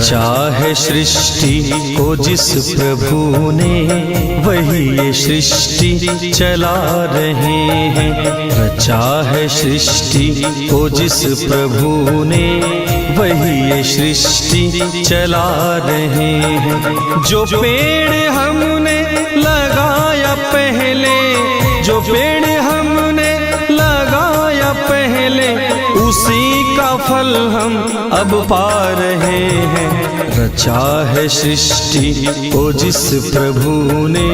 रचा है सृष्टि को जिस प्रभु ने, वही ये सृष्टि चला रहे हैं। रचा है सृष्टि को जिस प्रभु ने, वही ये सृष्टि चला रहे हैं। जो पेड़ हमने लगाया पहले, जो पेड़ हमने लगाया पहले, उसी का फल हम अब पा रहे हैं। रचा है सृष्टि को जिस प्रभु ने,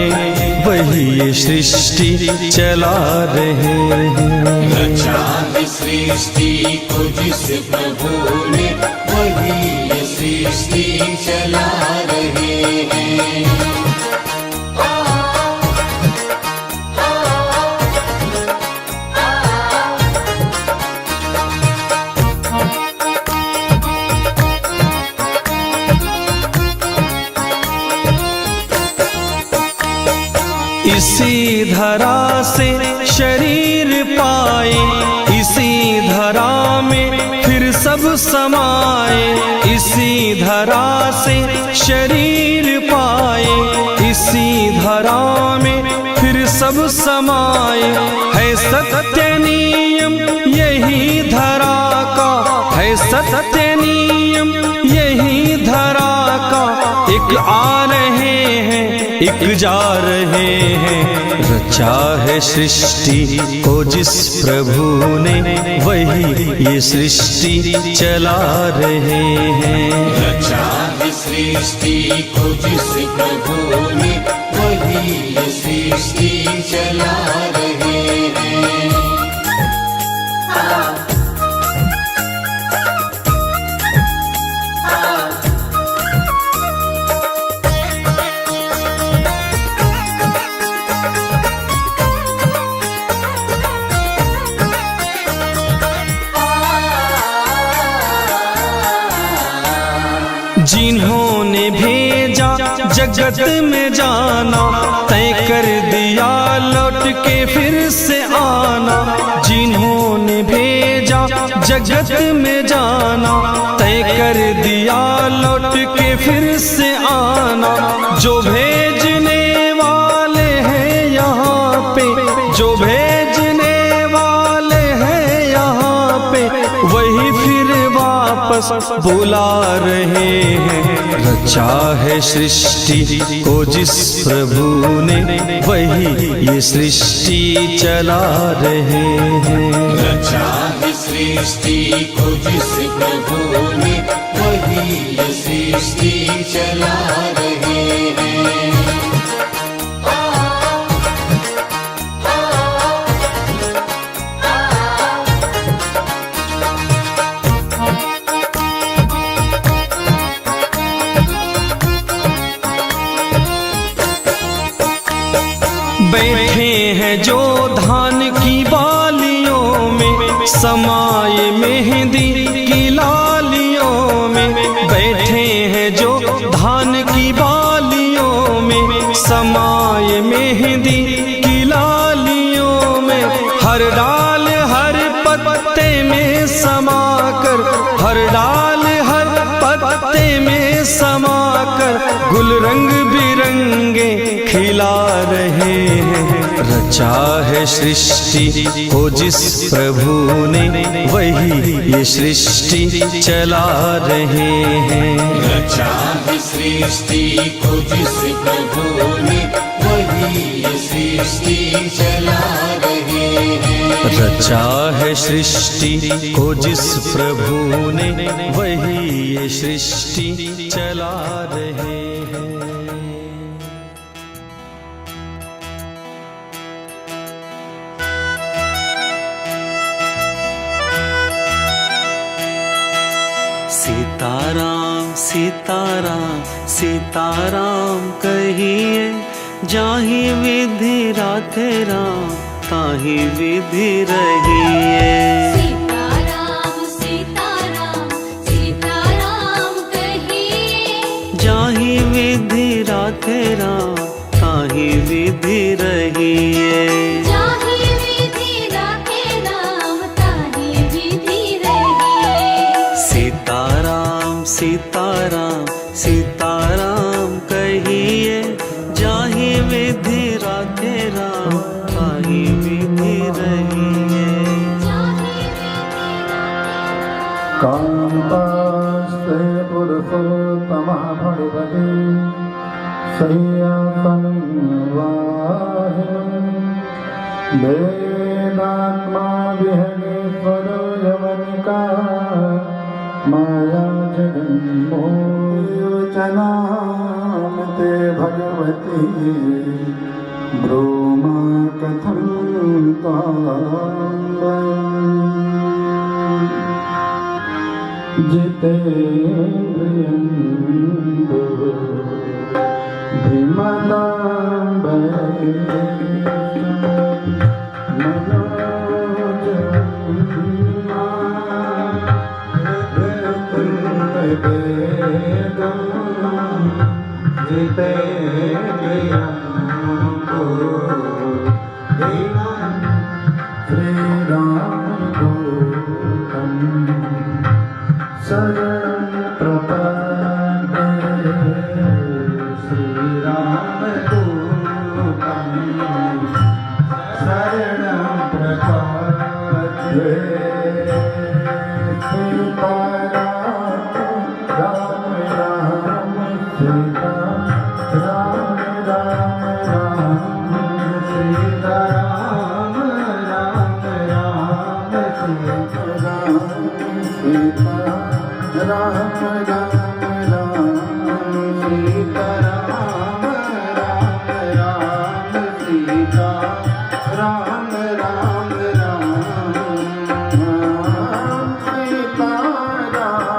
वही ये सृष्टि चला रहे हैं। रचा है सृष्टि को जिस प्रभु ने, वही ये सृष्टि चला रहे हैं। इसी धरा से शरीर पाए, इसी धरा में फिर सब समाए। इसी धरा से शरीर पाए, इसी धरा में फिर सब समाए। है सत्य नियम यही धरा का, है सत्य नियम यही धरा का। एक आ रहे हैं, एक जा रहे हैं। रचा है सृष्टि को जिस प्रभु ने, वही ये सृष्टि चला रहे हैं। रचा है सृष्टि को जिस प्रभु ने, वही ये सृष्टि चला रहे हैं। जिन्होंने भेजा जगत में जाना, तय कर दिया लौट के फिर से आना। जिन्होंने भेजा जगत में जाना, तय कर दिया लौट के फिर से आना। जो भेजने वाले हैं यहाँ पे, जो भेजने वाले हैं यहाँ पे, वही फिर वापस बुला रहे हैं। रचा है सृष्टि को जिस प्रभु ने, वही ये सृष्टि चला रहे हैं। रचा है सृष्टि को जिस प्रभु ने, वही ये सृष्टि चला रहे हैं। बैठे हैं जो धान की बालियों में, समाये मेहंदी की लालियों में। बैठे हैं जो धान की बालियों में, समाये मेहंदी की लालियों में। हर डाल हर पत्ते में समाकर, हर डाल हर पत्ते में समाकर, गुल रंग बिरंगे खिला रहे हैं। रचा है सृष्टि को जिस प्रभु ने, वही ये सृष्टि चला रहे हैं। रचा है सृष्टि को जिस प्रभु ने, वही ये सृष्टि चला रहे हैं। रचा है सृष्टि को जिस प्रभु ने, वही ये सृष्टि चला रहे हैं। सीताराम सीताराम सीताराम कहिए, जाहि विधि राखे राम, ताहि विधि रहिए। सीताराम सीताराम सीताराम कहिए, जाहि विधि राखे राम, ताहि विधि रहिए। जाहि विधि राखे राम, ताहि विधि रहिए। सीताराम सीताराम वेदात्मा विहगेश्वरो यवनिका माया जगन्मोचनामते भगवती ब्रूमा कथं जितेन्द्रियं शरणं प्रपद्ये श्रीरामदूतं शरणं प्रपद्ये सीताराम राम राम सीता राम राम राम सीताराम राम राम सीता राम राम राम सीता राम राम सीता राम राम राम सीता राम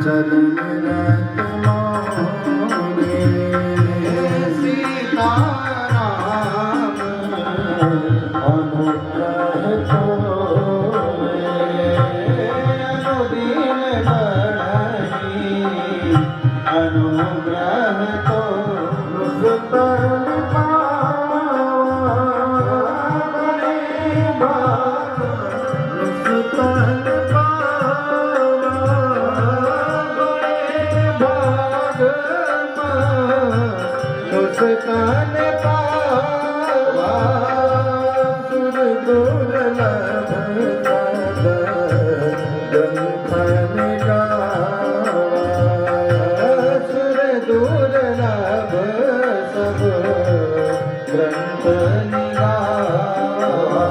चरण रत मोरे सीता राम अनुग्रह अनुग्रह तो रुस्तम पावने रुस्तम पावने भाग रुस्तम पावा सुर दुर्लभ ग्रंथ दुर्लभ सब ग्रंथ निगावा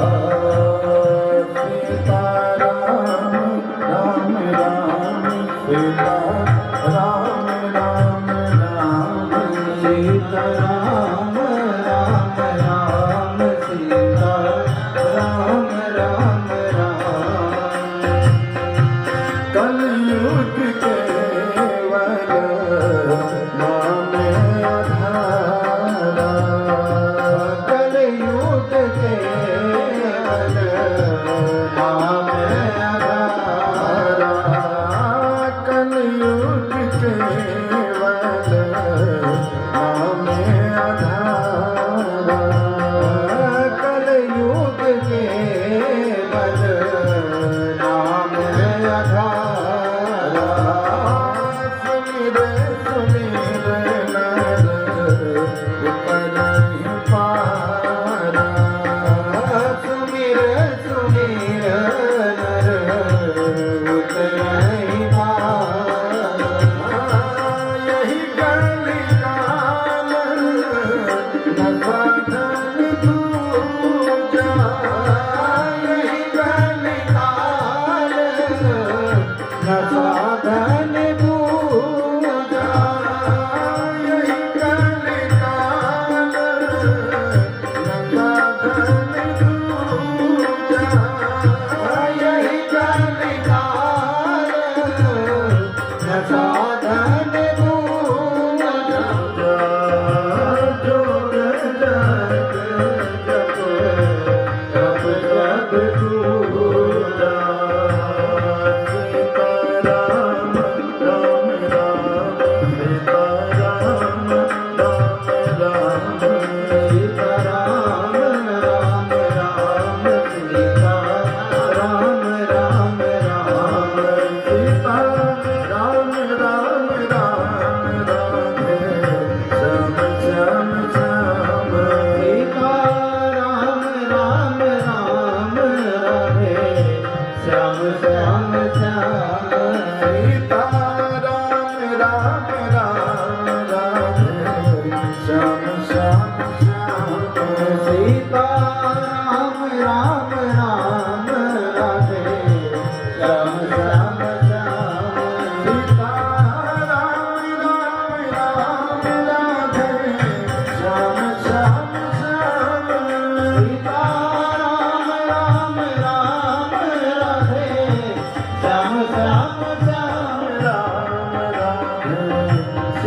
सीता राम राम राम सीता राम राम राम सीता राम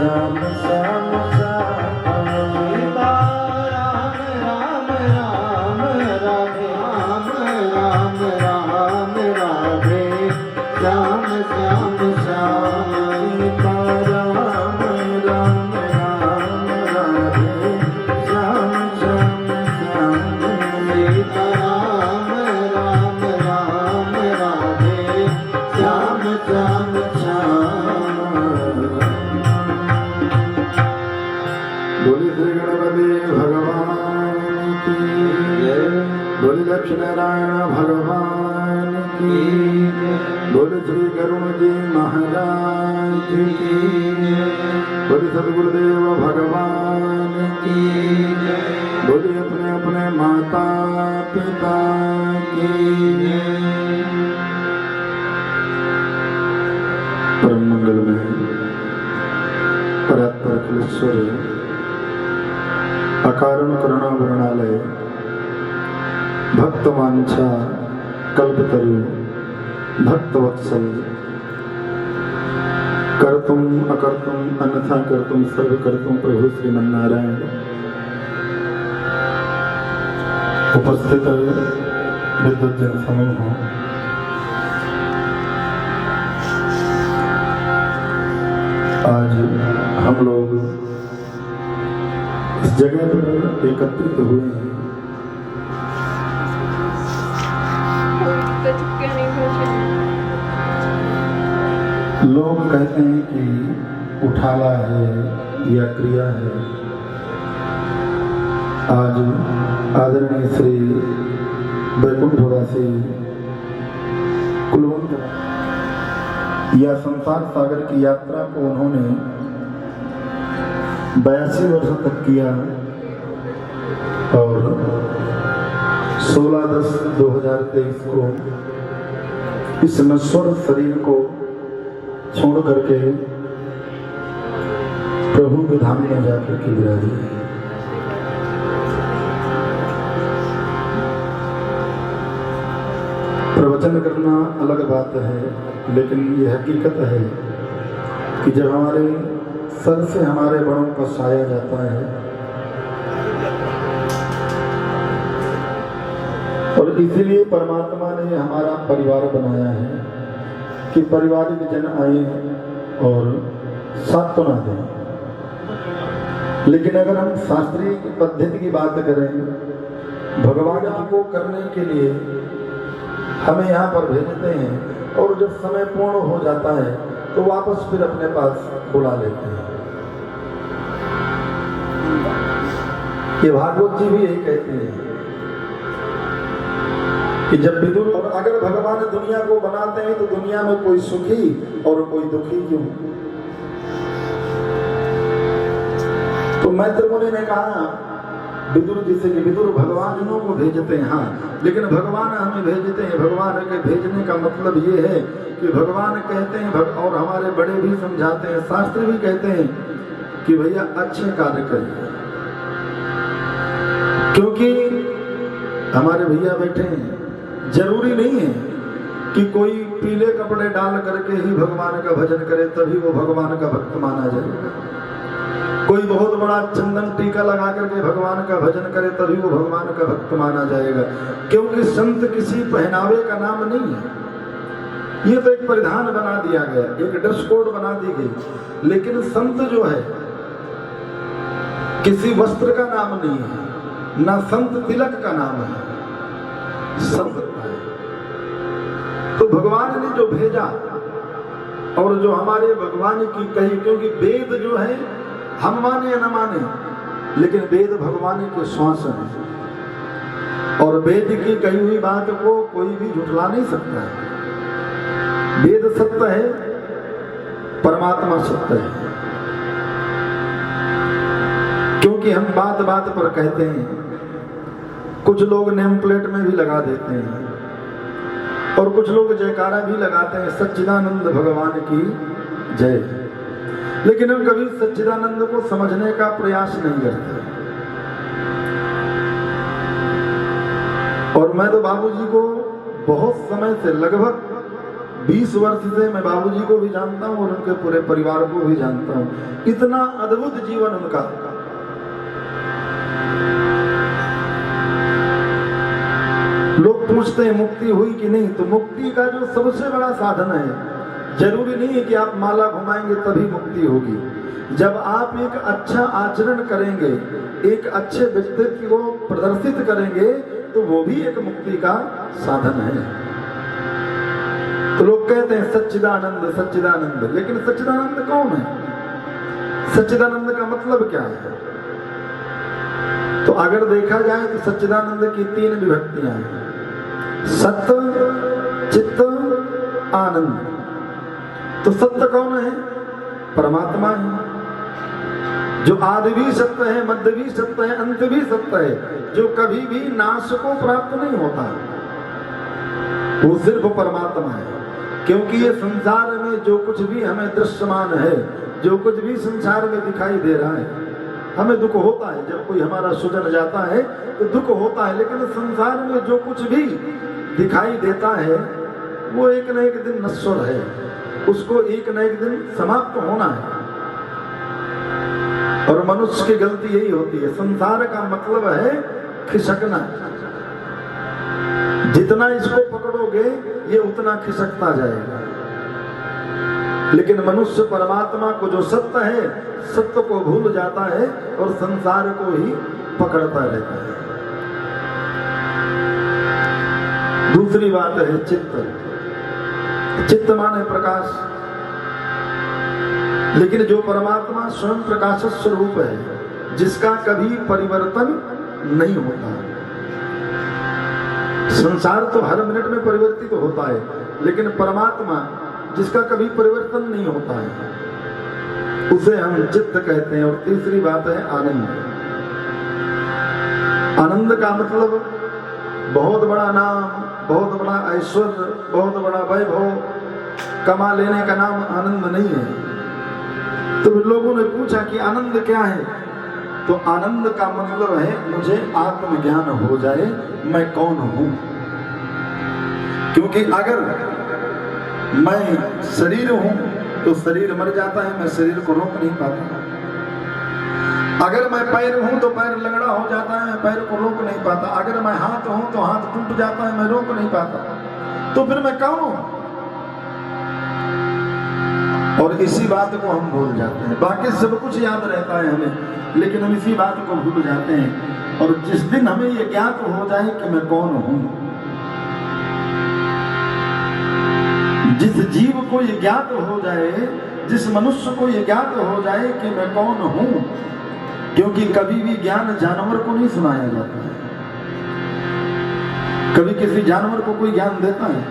श्याम श्याम श्याम सीता राम राम राम राधे राम राम राम राधे श्याम श्याम श्याम सीता राम राम राम राधे श्याम श्याम श्याम सीता राम राम राम राधे श्याम श्याम श्याम। बोली श्री गणपति भगवान की जय। बोली लक्ष्मी नारायण भगवान की जय। बोली श्री करुण जी महाराज की जय। बोली सदगुरुदेव भगवान की जय। बोली अपने अपने माता पिता की जय। परम मंगल में परात्पर अखिलेश्वर अकारण करुणा वरुणालय भक्त वांछा कल्पतरु भक्त वत्सल कर्तुम अकर्तुम अन्यथा कर्तुम सर्व कर्तुम प्रभु श्रीमन्नारायण उपस्थित विद्युत जन समूह आज हम लोग इस जगह पर एकत्रित हुए हैं। लोग कहते हैं कि उठाला है या क्रिया है। आज आदरणीय श्री वैकुंठवासी कुलवंत या संसार सागर की यात्रा को उन्होंने 82 वर्ष तक किया और 16/10/2023 को इस नश्वर शरीर को छोड़ करके प्रभु के धाम में जाकर के विराजी। प्रवचन करना अलग बात है, लेकिन ये हकीकत है कि जब हमारे सर से हमारे बड़ों का साया जाता है और इसीलिए परमात्मा ने हमारा परिवार बनाया है कि पारिवारिक जन आए और सांत्वना दें। लेकिन अगर हम शास्त्रीय पद्धति की बात करें, भगवान जी को करने के लिए हमें यहाँ पर भेजते हैं और जब समय पूर्ण हो जाता है तो वापस फिर अपने पास बुला लेते हैं। ये भागवत जी भी यही कहते हैं कि जब विदुर और अगर भगवान दुनिया को बनाते हैं तो दुनिया में कोई सुखी और कोई दुखी क्यों? तो मैत्र मुनि ने कहा विदुर जी से कि विदुर भगवान जिनों को भेजते हैं, हाँ, लेकिन भगवान हमें भेजते हैं। भगवान के भेजने का मतलब ये है कि भगवान कहते हैं और हमारे बड़े भी समझाते हैं, शास्त्र भी कहते हैं कि भैया अच्छे कार्य करिए, क्योंकि हमारे भैया बैठे हैं। जरूरी नहीं है कि कोई पीले कपड़े डाल करके ही भगवान का भजन करे तभी वो भगवान का भक्त माना जाएगा। कोई बहुत बड़ा चंदन टीका लगा करके भगवान का भजन करे तभी वो भगवान का भक्त माना जाएगा, क्योंकि संत किसी पहनावे का नाम नहीं है। ये तो एक परिधान बना दिया गया, एक ड्रेस कोड बना दी गई, लेकिन संत जो है किसी वस्त्र का नाम नहीं है, ना संत तिलक का नाम है, संत है। तो भगवान ने जो भेजा और जो हमारे भगवान की कही, क्योंकि वेद जो है हम माने या न माने, लेकिन वेद भगवान के श्वास है और वेद की कही हुई बात को कोई भी झुठला नहीं सकता है। वेद सत्य है, परमात्मा सत्य है। क्योंकि हम बात बात पर कहते हैं, कुछ लोग नेम प्लेट में भी लगा देते हैं और कुछ लोग जयकारा भी लगाते हैं, सच्चिदानंद भगवान की जय, लेकिन हम कभी सच्चिदानंद को समझने का प्रयास नहीं करते। और मैं तो बाबूजी को बहुत समय से लगभग 20 वर्ष से मैं बाबूजी को भी जानता हूँ और उनके पूरे परिवार को भी जानता हूँ। इतना अद्भुत जीवन उनका। लोग पूछते हैं मुक्ति हुई कि नहीं, तो मुक्ति का जो सबसे बड़ा साधन है, जरूरी नहीं है कि आप माला घुमाएंगे तभी मुक्ति होगी। जब आप एक अच्छा आचरण करेंगे, एक अच्छे व्यक्तित्व को प्रदर्शित करेंगे, तो वो भी एक मुक्ति का साधन है। तो लोग कहते हैं सच्चिदानंद सच्चिदानंद, लेकिन सच्चिदानंद कौन है? सच्चिदानंद का मतलब क्या है? तो अगर देखा जाए तो सच्चिदानंद की 3 विभक्तियां हैं, सत्य, चित्त, आनंद। तो सत्य कौन है? परमात्मा है, जो आदि भी सत्य है, मध्य भी सत्य है, अंत भी सत्य है, जो कभी भी नाश को प्राप्त नहीं होता, वो सिर्फ परमात्मा है। क्योंकि ये संसार में जो कुछ भी हमें दृश्यमान है, जो कुछ भी संसार में दिखाई दे रहा है, हमें दुख होता है। जब कोई हमारा स्वजन जाता है तो दुख होता है, लेकिन संसार में जो कुछ भी दिखाई देता है वो एक न एक दिन नश्वर है, उसको एक न एक दिन समाप्त होना है। और मनुष्य की गलती यही होती है। संसार का मतलब है खिसकना। जितना इसको पकड़ोगे ये उतना खिसकता जाएगा। लेकिन मनुष्य परमात्मा को, जो सत्य है, सत्य को भूल जाता है और संसार को ही पकड़ता रहता है। दूसरी बात है चित्त। चित्त माने प्रकाश। लेकिन जो परमात्मा स्वयं प्रकाश स्वरूप है, जिसका कभी परिवर्तन नहीं होता। संसार तो हर मिनट में परिवर्तित होता है, लेकिन परमात्मा जिसका कभी परिवर्तन नहीं होता है, उसे हम चित्त कहते हैं। और तीसरी बात है आनंद। आनंद का मतलब बहुत बड़ा नाम, बहुत बड़ा ऐश्वर्य, बहुत बड़ा वैभव कमा लेने का नाम आनंद नहीं है। तो लोगों ने पूछा कि आनंद क्या है? तो आनंद का मतलब है मुझे आत्मज्ञान हो जाए मैं कौन हूं। क्योंकि अगर मैं शरीर हूं तो शरीर मर जाता है, मैं शरीर को रोक नहीं पाता। अगर मैं पैर हूं तो पैर लंगड़ा हो जाता है, मैं पैर को रोक नहीं पाता। अगर मैं हाथ हूं तो हाथ टूट जाता है, मैं रोक नहीं पाता। तो फिर मैं कौन हूं? और इसी बात को हम भूल जाते हैं। बाकी सब कुछ याद रहता है हमें, लेकिन हम इसी बात को भूल जाते हैं। और जिस दिन हमें ये ज्ञात हो जाए कि मैं कौन हूं, जिस जीव को ये ज्ञात हो जाए, जिस मनुष्य को ये ज्ञात हो जाए कि मैं कौन हूं, क्योंकि कभी भी ज्ञान जानवर को नहीं सुनाया जाता है। कभी किसी जानवर को कोई ज्ञान देता है?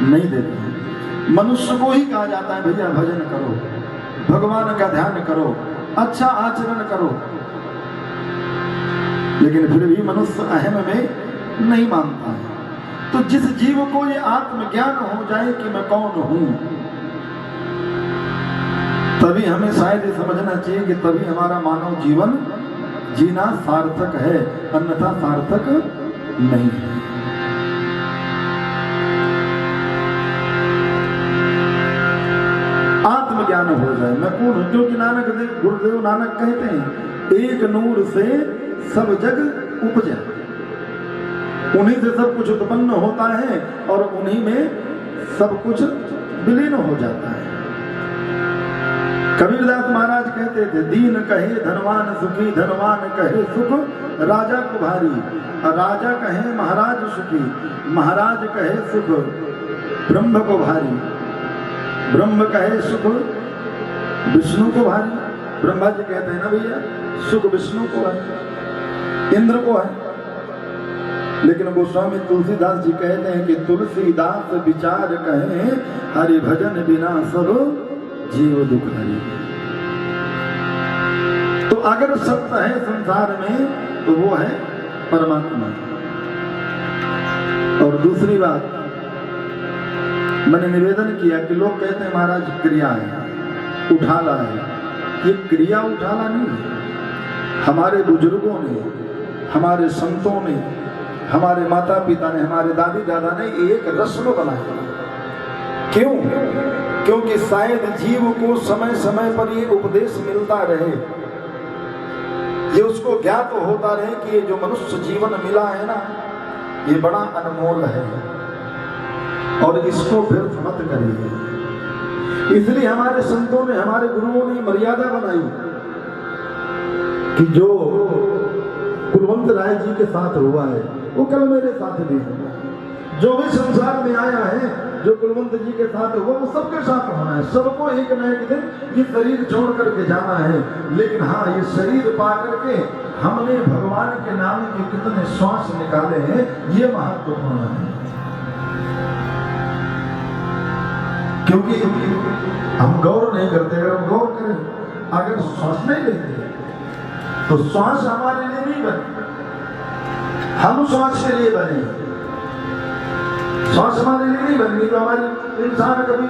नहीं देता है। मनुष्य को ही कहा जाता है भैया भजन करो, भगवान का ध्यान करो, अच्छा आचरण करो। लेकिन फिर भी मनुष्य अहम में नहीं मानता है। तो जिस जीव को ये आत्मज्ञान हो जाए कि मैं कौन हूं, तभी हमें शायद ये समझना चाहिए कि तभी हमारा मानव जीवन जीना सार्थक है, अन्यथा सार्थक नहीं है। आत्मज्ञान हो जाए मैं कौन हूं। क्योंकि नानक देव, गुरुदेव नानक कहते हैं एक नूर से सब जग उपजा। उन्हीं से सब कुछ उत्पन्न होता है और उन्हीं में सब कुछ विलीन हो जाता है। कबीरदास महाराज कहते थे दीन कहे धनवान सुखी, धनवान कहे सुख राजा को भारी, राजा कहे महाराज सुखी, महाराज कहे सुख ब्रह्म को भारी, ब्रह्म कहे सुख विष्णु को भारी। ब्रह्मा जी कहते हैं ना भैया सुख विष्णु को है, इंद्र को है। लेकिन गोस्वामी तुलसीदास जी कहते हैं कि तुलसीदास विचार कहे हरि भजन बिना सब जीव दुखारी। तो अगर सत्य है संसार में तो वो है परमात्मा। और दूसरी बात मैंने निवेदन किया कि लोग कहते हैं महाराज क्रिया है, उठाला है। ये क्रिया उठाला नहीं है। हमारे बुजुर्गों ने, हमारे संतों ने, हमारे माता पिता ने, हमारे दादी दादा ने एक रस्म बनाई। क्यों? क्योंकि शायद जीव को समय समय पर ये उपदेश मिलता रहे, ये उसको ज्ञात होता रहे कि ये जो मनुष्य जीवन मिला है ना, ये बड़ा अनमोल है और इसको व्यर्थ मत करिए। इसलिए हमारे संतों ने, हमारे गुरुओं ने मर्यादा बनाई कि जो कुलवंत राय जी के साथ हुआ है वो कल मेरे साथ भी हुआ। जो भी संसार में आया है, जो कुलवंत जी के साथ हुआ, वो सबके साथ होना है। सबको एक न एक दिन ये शरीर छोड़ करके जाना है। लेकिन हाँ, ये शरीर पा करके हमने भगवान के नाम के कितने श्वास निकाले हैं, ये महत्वपूर्ण है। क्योंकि हम गौर नहीं करते। अगर हम गौर करें, अगर श्वास नहीं लेते तो श्वास हमारे लिए नहीं बने, हम श्वास के लिए बने। श्वास हमारे लिए नहीं बनी तो हमारी इंसान कभी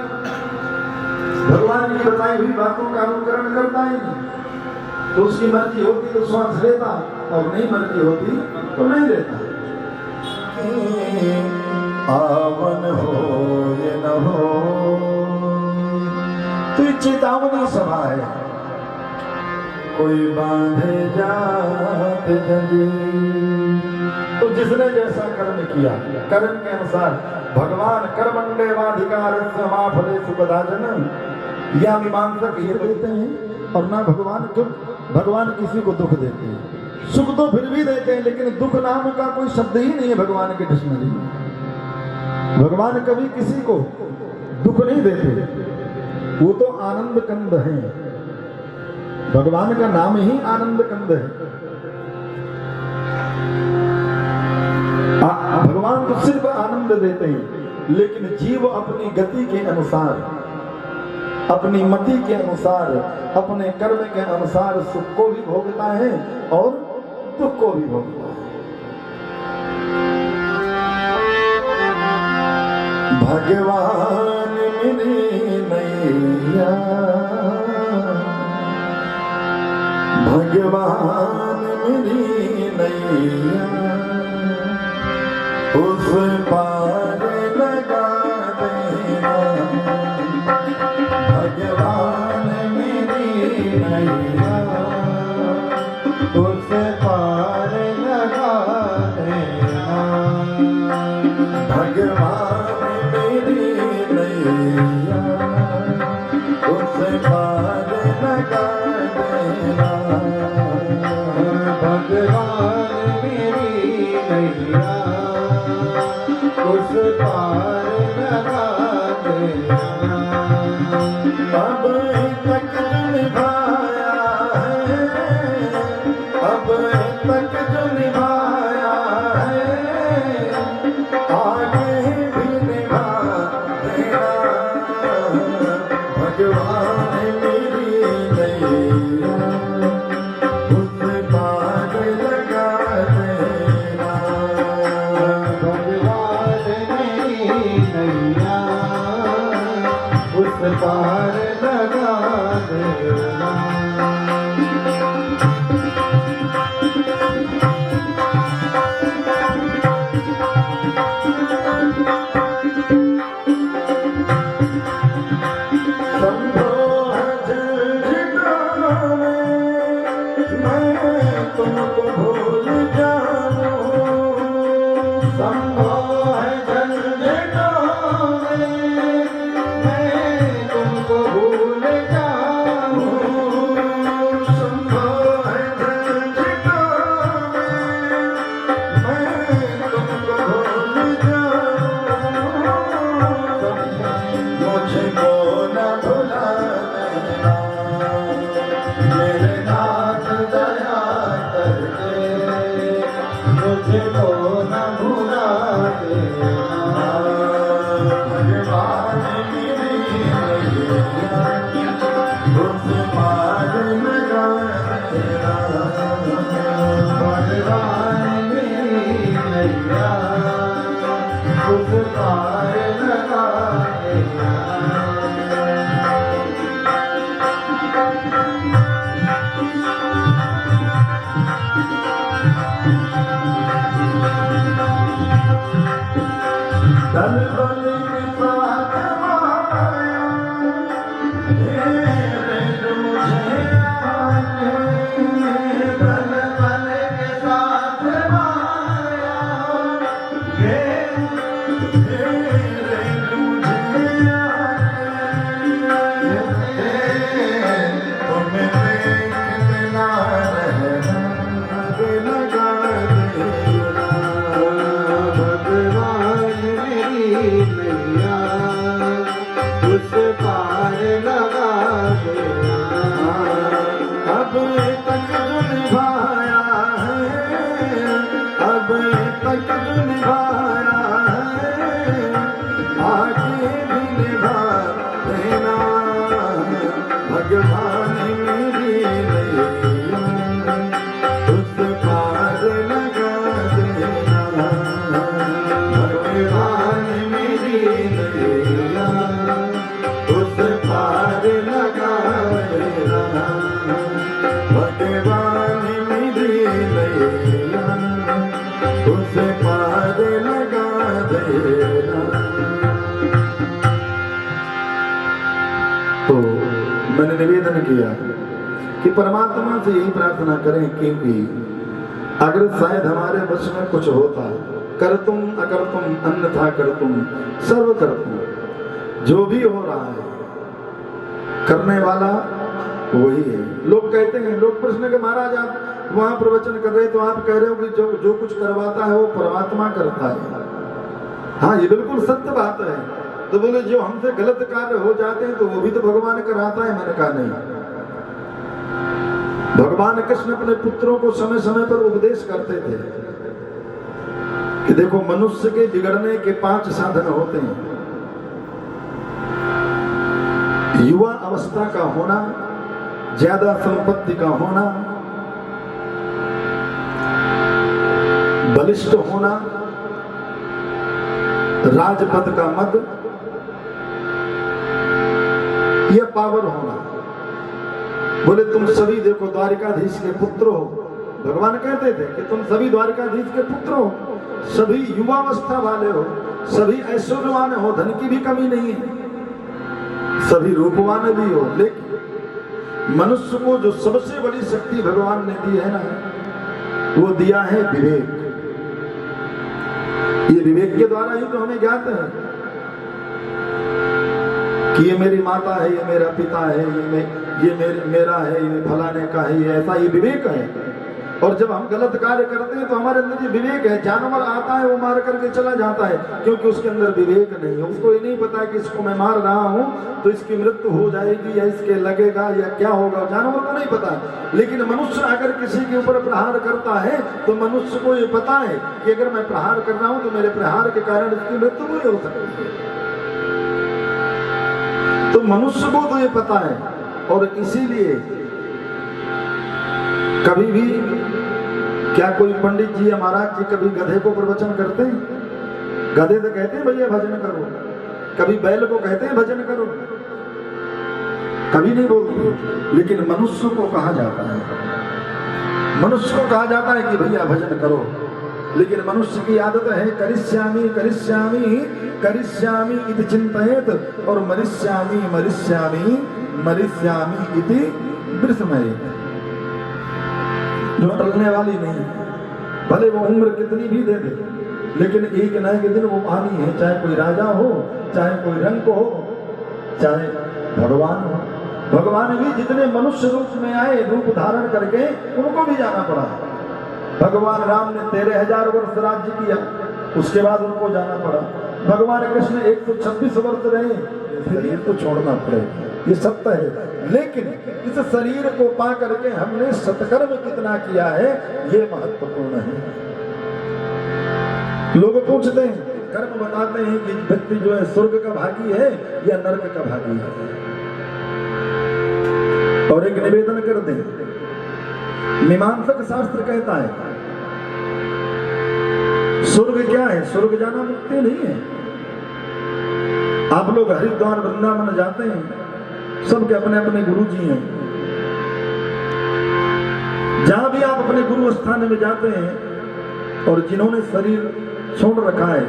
भगवान की बताई हुई बातों का अनुकरण करता ही नहीं। तो उसकी मर्जी होती तो श्वास लेता, और नहीं मर्जी होती तो नहीं लेता। आवन हो ये न हो, तो चेतावनी सभा है। कोई बांधे जात जंजीर, तो जिसने जैसा कर्म किया, कर्म के अनुसार भगवान कर्मण्येवाधिकारस्य मा फलेषु कदाचन, या मीमांसक ये देते हैं। और ना भगवान किसी को दुख देते हैं। सुख तो फिर भी देते हैं, लेकिन दुख नाम का कोई शब्द ही नहीं है भगवान के डिक्शनरी में। भगवान कभी किसी को दुख नहीं देते, वो तो आनंद कंद है। भगवान का नाम ही आनंद कंद है। भगवान तो सिर्फ आनंद देते हैं, लेकिन जीव अपनी गति के अनुसार, अपनी मति के अनुसार, अपने कर्म के अनुसार सुख को भी भोगता है और दुख को भी भोगता है। भगवान मेरी नैया, भगवान मेरी नैया, उस पार लगा देना। भगवान मेरी नैया, उस पार लगा देना। भगवान मेरी नैया, उस पार लगा देना। भगवान मेरी नैया, उस पार लगा देना। अब तक जो निभाया है, अब तक जो निभाया है, आगे भी निभा देना। भगवान मेरी नैया, उस पार लगा देना। भगवान मेरी नैया, उस पार लगा देना। तुमको भूल जाऊं, संभव है झंझटों में मैं तुमको भूल जाऊं। संभव है झंझटों में मैं तुमको भूल जाऊं। मुझको न भुला देना, मेरे नाथ दया मुझको न भुला देना। भगवान मेरी नैया, उस पार लगा देना। भगवान मेरी नैया, उस पार लगा देना। निभाया है, आगे भी निभा देना। भगवान मेरी नैया उस पार लगा देना। भगवान मेरी नैया उस पार लगा देना। भगवान मेरी नैया उस पार लगा देना। तो मैंने निवेदन किया कि परमात्मा से यही प्रार्थना करें, क्योंकि अगर शायद हमारे वश में कुछ होता, कर तुम अगर तुम अन्यथा कर तुम सर्व कर तुम, जो भी हो रहा है करने वाला वही है। लोग कहते हैं, लोग प्रश्न के महाराज आप वहां प्रवचन कर रहे तो आप कह रहे हो कि जो कुछ करवाता है वो परमात्मा करता है। हाँ, ये बिल्कुल सत्य बात है। तो बोले जो हमसे गलत कार्य हो जाते हैं तो वो भी तो भगवान कराता है। मैंने कहा नहीं, भगवान कृष्ण अपने पुत्रों को समय समय पर उपदेश करते थे कि देखो मनुष्य के बिगड़ने के 5 साधन होते हैं। युवा अवस्था का होना, ज्यादा संपत्ति का होना, बलिष्ठ होना, राजपद का मद या पावर होना। बोले तुम सभी देखो द्वारिकाधीश के पुत्र हो। भगवान कहते थे कि तुम सभी द्वारिकाधीश के पुत्र हो, सभी युवावस्था वाले हो, सभी ऐश्वर्यवान हो, धन की भी कमी नहीं है, सभी रूपवान भी हो। लेकिन मनुष्य को जो सबसे बड़ी शक्ति भगवान ने दी है ना, वो दिया है विवेक। ये विवेक के द्वारा ही तो हमें ज्ञात है कि ये मेरी माता है, ये मेरा पिता है, ये मेरा है, ये फलाने का है, ये ऐसा, ये विवेक है। और जब हम गलत कार्य करते हैं तो हमारे अंदर ये विवेक है। जानवर आता है वो मार करके चला जाता है क्योंकि उसके अंदर विवेक नहीं है। उसको ये नहीं पता कि इसको मैं मार रहा हूँ तो इसकी मृत्यु हो जाएगी या इसके लगेगा या क्या होगा, जानवर को नहीं पता। लेकिन मनुष्य अगर किसी के ऊपर प्रहार करता है तो मनुष्य को ये पता है कि अगर मैं प्रहार कर रहा हूँ तो मेरे प्रहार के कारण इसकी मृत्यु नहीं हो सकती है। तो मनुष्य को तो ये पता है। और इसीलिए कभी भी क्या कोई पंडित जी या महाराज जी कभी गधे को प्रवचन करते हैं? गधे तो कहते हैं भैया भजन करो, कभी बैल को कहते हैं भजन करो, कभी नहीं बोलते। लेकिन मनुष्य को कहा जाता है, मनुष्य को कहा जाता है कि भैया भजन करो। लेकिन मनुष्य की आदत है करिष्यामि करिष्यामि करिष्यामि इति चिंतयेत और मरिष्यामि मरिष्यामि मरिष्यामि इति विस्मयेत। जो टलने वाली नहीं, भले वो उम्र कितनी भी दे दे, लेकिन एक न एक दिन वो आनी है। चाहे कोई राजा हो, चाहे कोई रंग हो, चाहे भगवान हो। भगवान भी जितने मनुष्य रूप में आए, रूप धारण करके, उनको भी जाना पड़ा। भगवान राम ने 13,000 वर्ष राज्य किया, उसके बाद उनको जाना पड़ा। भगवान कृष्ण 126 वर्ष रहे, शरीर तो छोड़ना पड़ेगा, ये सत्य है। लेकिन इस शरीर को पा करके हमने सत्कर्म कितना किया है, ये महत्वपूर्ण है। लोग पूछते हैं, कर्म बताते हैं कि व्यक्ति जो है स्वर्ग का भागी है या नरक का भागी है। और एक निवेदन कर दें, मीमांसक शास्त्र कहता है स्वर्ग क्या है? स्वर्ग जाना मुक्ति नहीं है। आप लोग हरिद्वार वृंदावन जाते हैं, सबके अपने अपने गुरु जी हैं। जहां भी आप अपने गुरु स्थान में जाते हैं और जिन्होंने शरीर छोड़ रखा है,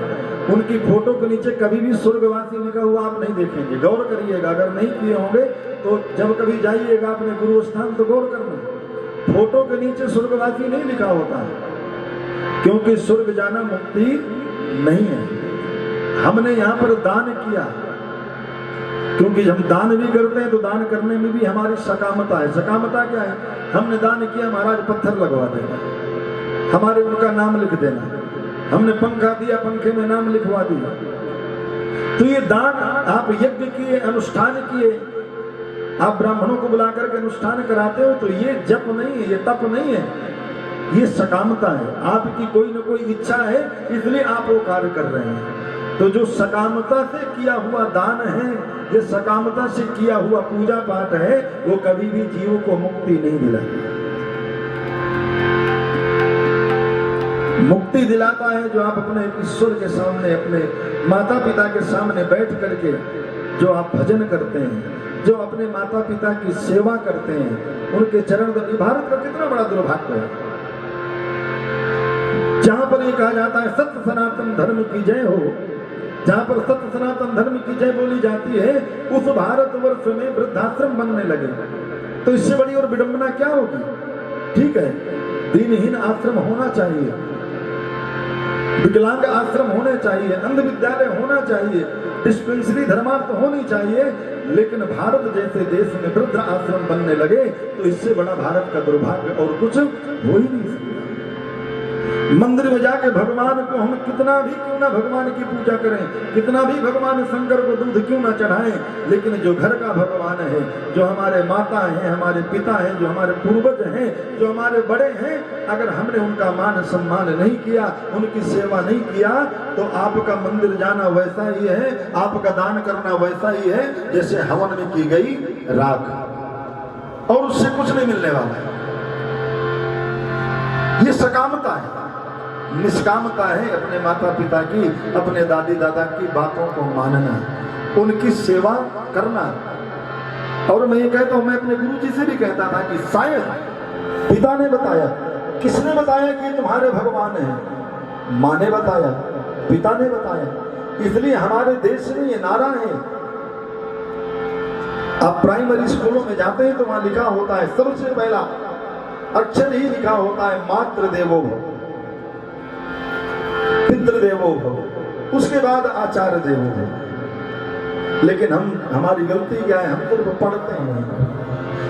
उनकी फोटो के नीचे कभी भी स्वर्गवासी लिखा हुआ आप नहीं देखेंगे। गौर करिएगा, अगर नहीं किए होंगे तो जब कभी जाइएगा अपने गुरु स्थान तो गौर करना, फोटो के नीचे स्वर्गवासी नहीं लिखा होता है, क्योंकि स्वर्ग जाना मुक्ति नहीं है। हमने यहाँ पर दान किया, क्योंकि हम दान भी करते हैं तो दान करने में भी हमारी सकामता है। सकामता क्या है? हमने दान किया, महाराज पत्थर लगवा देना, हमारे उनका नाम लिख देना। हमने पंखा दिया, पंखे में नाम लिखवा दिया। तो ये दान, आप यज्ञ किए, अनुष्ठान किए, आप ब्राह्मणों को बुला करके अनुष्ठान कराते हो, तो ये जप नहीं है, ये तप नहीं है, ये सकामता है, आपकी कोई न कोई इच्छा है, इसलिए आप वो कार्य कर रहे हैं। तो जो सकामता से किया हुआ दान है, ये सकामता से किया हुआ पूजा पाठ है, वो कभी भी जीव को मुक्ति नहीं दिलाती। मुक्ति दिलाता है जो आप अपने ईश्वर के सामने, अपने माता पिता के सामने बैठ करके जो आप भजन करते हैं, जो अपने माता पिता की सेवा करते हैं, उनके चरण दर्शन। भारत का कितना बड़ा दुर्भाग्य है जहां पर ये कहा जाता है सत्य सनातन धर्म की जय हो, जहां पर सत्य सनातन धर्म की जय बोली जाती है, उस भारतवर्ष में वृद्धाश्रम बनने लगे। तो इससे बड़ी और विडंबना क्या होगी? ठीक है, दीनहीन आश्रम होना चाहिए, विकलांग आश्रम होने चाहिए, अंध विद्यालय होना चाहिए, डिस्पेंसरी धर्मार्थ होनी चाहिए, लेकिन भारत जैसे देश में वृद्ध आश्रम बनने लगे तो इससे बड़ा भारत का दुर्भाग्य और कुछ हो ही नहीं सकता। मंदिर में जाके भगवान को हम कितना भी क्यों ना भगवान की पूजा करें, कितना भी भगवान शंकर को दूध क्यों ना चढ़ाएं, लेकिन जो घर का भगवान है, जो हमारे माता हैं, हमारे पिता हैं, जो हमारे पूर्वज हैं, जो हमारे बड़े हैं, अगर हमने उनका मान सम्मान नहीं किया, उनकी सेवा नहीं किया, तो आपका मंदिर जाना वैसा ही है, आपका दान करना वैसा ही है जैसे हवन में की गई राख, और उससे कुछ नहीं मिलने वाला है। ये सकामता है, निष्कामता है अपने माता पिता की, अपने दादी दादा की बातों को मानना, उनकी सेवा करना। और मैं ये कहता हूं, मैं अपने गुरुजी से भी कहता था कि शायद पिता ने बताया, किसने बताया कि तुम्हारे भगवान हैं? माँ ने बताया, पिता ने बताया, इसलिए हमारे देश में ये नारा है। आप प्राइमरी स्कूलों में जाते हैं तो वहां लिखा होता है, सबसे पहला अक्षर ही लिखा होता है मातृदेवो भव, पितृदेवो भव, उसके बाद आचार्य देवो भव। लेकिन हमारी गलती क्या है, हम सिर्फ पढ़ते हैं,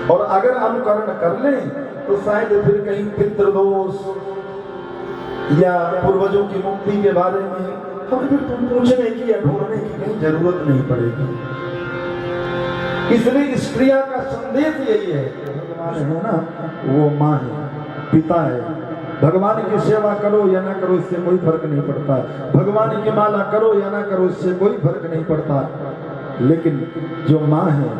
और अगर अनुकरण कर लें तो शायद फिर कहीं पितृदोष या पूर्वजों की मुक्ति के बारे में हमें फिर पूछने की या ढूंढने की कहीं जरूरत नहीं पड़ेगी। इसलिए इस क्रिया का संदेश यही है, भगवान है ना, वो माँ है, पिता है। भगवान की सेवा करो या ना करो, इससे कोई फर्क नहीं पड़ता। भगवान की माला करो या ना करो, इससे कोई फर्क नहीं पड़ता। लेकिन जो माँ है,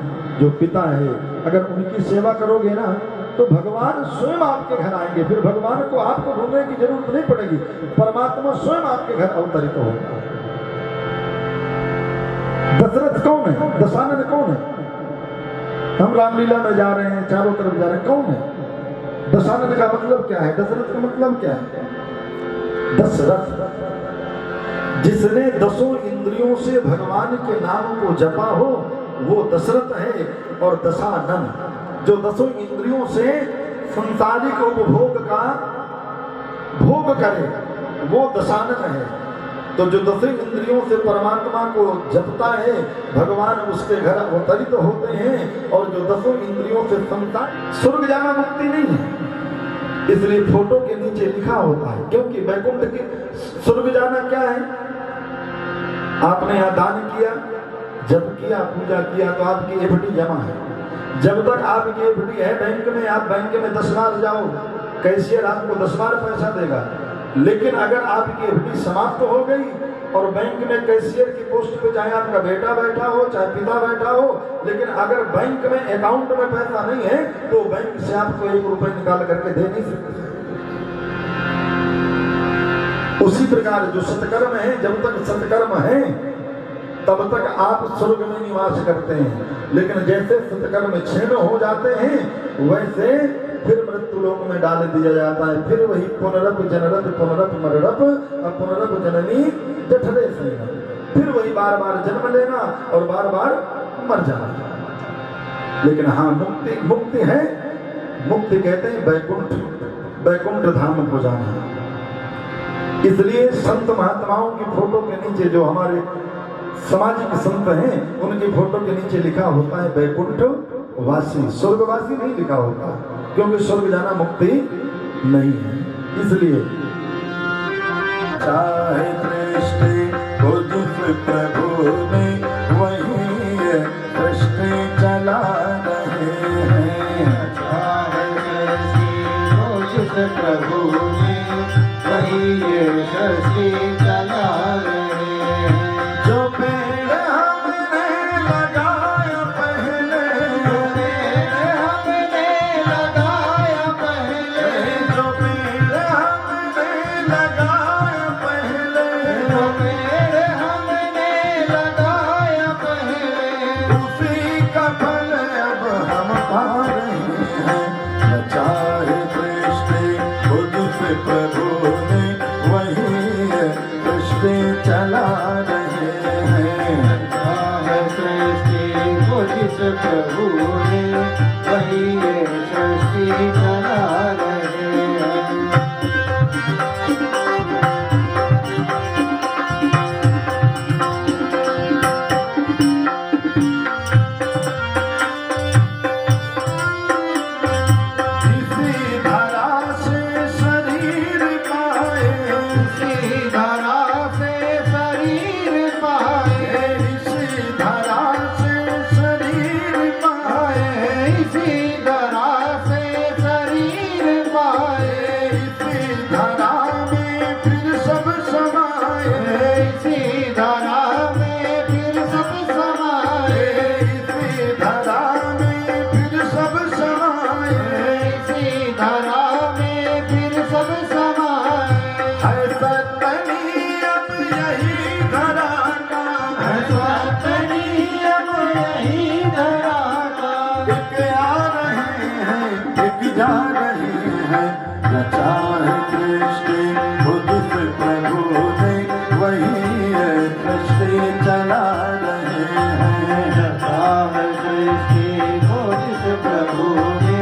जो पिता है, अगर उनकी सेवा करोगे ना तो भगवान स्वयं आपके घर आएंगे। फिर भगवान को आपको ढूंढने की जरूरत नहीं पड़ेगी, परमात्मा स्वयं आपके घर अवतरित होगा। दशरथ कौन है? दशानन कौन है? हम रामलीला में जा रहे हैं, चारों तरफ जा रहे हैं, कौन है? दशानन का मतलब क्या है? दशरथ का मतलब क्या है? दशरथ, जिसने 10 इंद्रियों से भगवान के नाम को जपा हो, वो दशरथ है। और दशानन, जो 10 इंद्रियों से संसारिक उपभोग का भोग करे, वो दशानन है। तो जो 10 इंद्रियों से परमात्मा को जपता है, भगवान उसके घर अवतरित होते हैं। और जो 10 इंद्रियों से संसार, स्वर्ग जाना मुक्ति नहीं है, इसलिए फोटो के नीचे लिखा होता है। क्योंकि वैकुंठ के स्वर्ग जाना क्या है? आपने यहाँ दान किया, जप किया, पूजा किया, तो आपकी एफडी जमा है। जब तक आपकी एफडी है बैंक में, आप बैंक में 10 बार जाओ, कैशियर आपको 10 बार पैसा देगा। लेकिन अगर आपकी एफडी समाप्त हो गई और बैंक में कैशियर की पोस्ट पे चाहे आपका बेटा बैठा हो, चाहे पिता बैठा हो, लेकिन अगर बैंक में अकाउंट में पैसा नहीं है तो बैंक से आपको 1 रुपए निकाल करके दे नहीं सकते। उसी प्रकार जो सत्कर्म है, जब तक सत्कर्म है तब तक आप स्वर्ग में निवास करते हैं। लेकिन जैसे सत्कर्म क्षीण हो जाते हैं, वैसे फिर मृत्यु लोक में डाल दिया जाता है। फिर वही पुनरप जनरप पुनरप मररप और पुनरप जननी जठरे सेना, फिर वही बार बार जन्म लेना और बार बार मर जाना। लेकिन हाँ, मुक्ति है। मुक्ति कहते हैं वैकुंठ, वैकुंठ धाम को जाना। इसलिए संत महात्माओं की फोटो के नीचे, जो हमारे सामाजिक संत हैं, उनकी फोटो के नीचे लिखा होता है वैकुंठ वासी, स्वर्गवासी नहीं लिखा होता, क्योंकि स्वर्ग जाना मुक्ति नहीं है। इसलिए चाहे सृष्टि को जिस प्रभु ने, वही सृष्टि चला रहे हैं। चाहे सृष्टि को जिस प्रभु ने वही ये सृष्टि चला रहे हैं। जो पेड़ हमने लगाया पहले, जो पेड़ हमने लगाया पहले, जो पेड़ हमने लगाया पहले, जो पेड़ हमने लगाया पहले, उसी का फल अब हम पा रहे हैं। चाहे दृष्टि खुद से प्रभु ने वही दृष्टि चला रहे हैं। चाहे दृष्टि खुद से प्रभु ने वही दृष्टि चला रहे हैं। जा रहे हैं। चाहे दृष्टि खुद से प्रभु ने वही दृष्टि चला रहे हैं। चाहे दृष्टि खुद से प्रभु ने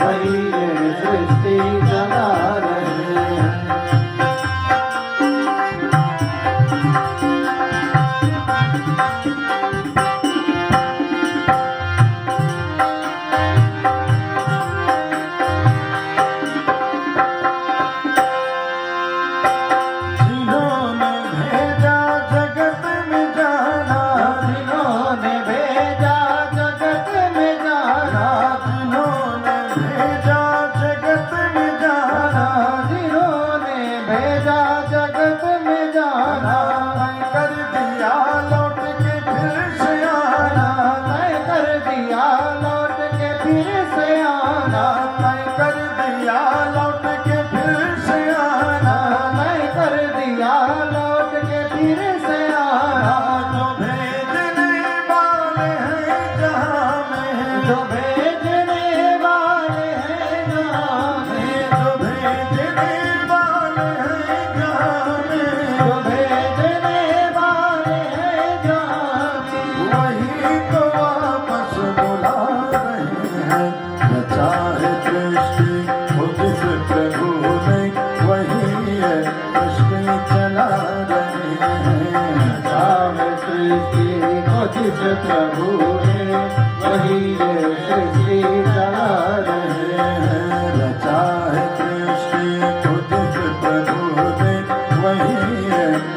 वही दृष्टि चला रहे हैं। प्रभु ने वही सृष्टि चला रहे हैं। चाहे दृष्टि खुद से प्रभु ने वही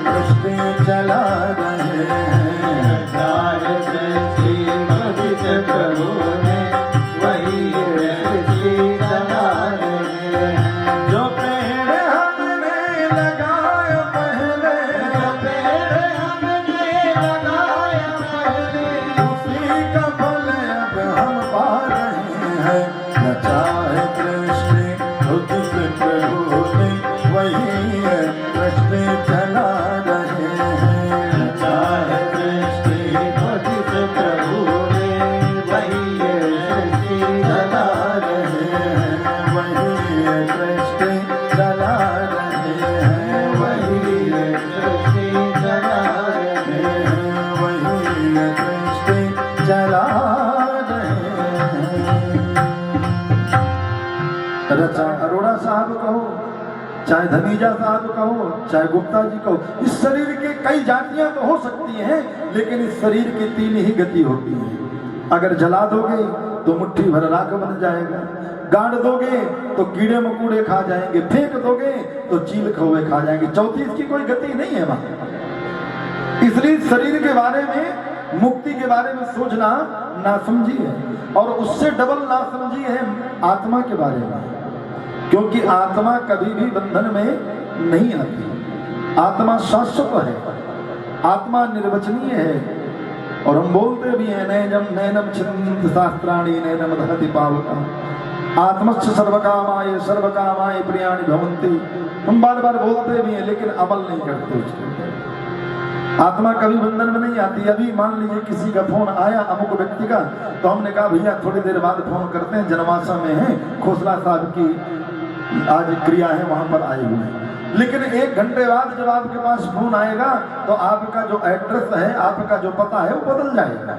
सृष्टि चला रहे हैं। चाहे दृष्टि खुद से प्रभु ने वही सृष्टि चला रहे हैं। जो पेड़ हमने लगाया पहले, जो पेड़ हमने लगाया पहले, उसी का फल अब हम पा रहे हैं। चाहे दृष्टि खुद से प्रभु ने वही दृष्टि चला रहे हैं। चाहे दृष्टि खुद से प्रभु ने वही दृष्टि चला रहे हैं। वही दृष्टि चला रहे हैं। वही दृष्टि चला रहे हैं। वही दृष्टि चला रहे हैं। चाहे अरोड़ा साहब कहो, चाहे धमीजा साहब कहो, चाहे गुप्ता जी कहो, इस शरीर के कई जातियां तो हो सकती हैं, लेकिन इस शरीर की 3 ही गति होती है। अगर जला दोगे तो मुट्ठी भर राख बन जाएगा, गाड़ दोगे तो कीड़े मकोड़े खा जाएंगे, फेंक दोगे तो चील कौवे खा जाएंगे, चौथी इसकी कोई गति नहीं है वहां। इसलिए शरीर के बारे में, मुक्ति के बारे में सोचना नासमझी है, और उससे डबल नासमझी है आत्मा के बारे में। क्योंकि आत्मा कभी भी बंधन में नहीं आती। आत्मा शाश्वत है, आत्मा निर्वचनीय है। और हम बोलते भी हैं नैनम नैनम छिन्द शास्त्राणी नैनम दहति पावका आत्मस्थ सर्वकामाय सर्वकामाय प्रियाणि भवन्ति। हम बार बार बोलते भी हैं लेकिन अमल नहीं करते उसके ऊपर। आत्मा कभी बंधन में नहीं आती। अभी मान लीजिए किसी का फोन आया अमुक व्यक्ति का, तो हमने कहा भैया थोड़ी देर बाद फोन करते हैं, जनवासा में है, खोसला साहब की आज क्रिया है, वहां पर आए हुए हैं। लेकिन 1 घंटे बाद जब आपके पास फोन आएगा तो आपका जो एड्रेस है, आपका जो पता है, वो बदल जाएगा।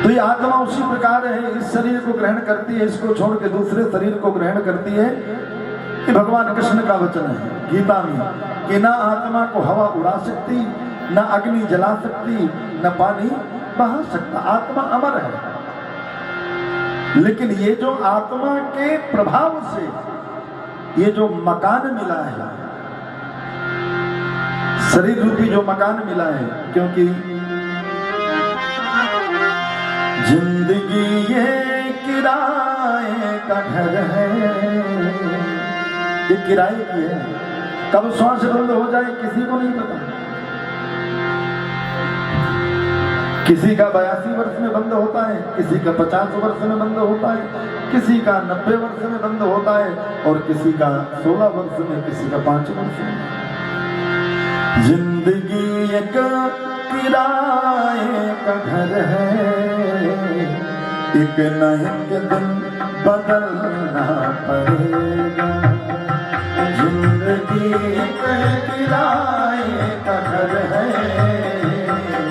तो ये आत्मा उसी प्रकार है, इस शरीर को ग्रहण करती है, इसको छोड़ के दूसरे शरीर को ग्रहण करती है। ये भगवान कृष्ण का वचन है गीता में कि ना आत्मा को हवा उड़ा सकती, ना अग्नि जला सकती, न पानी बहा सकता। आत्मा अमर है। लेकिन ये जो आत्मा के प्रभाव से ये जो मकान मिला है, शरीर रूपी जो मकान मिला है, क्योंकि जिंदगी ये किराए का घर है, ये किराए की है। कब श्वास बंद हो जाए किसी को नहीं पता। किसी का 82 वर्ष में बंद होता है, किसी का 50 वर्ष में बंद होता है, किसी का 90 वर्ष में बंद होता है, और किसी का 16 वर्ष में, किसी का 5 वर्ष में। जिंदगी एक किराए का घर है, एक न एक दिन बदलना पड़ेगा। जिंदगी एक किराए का घर है,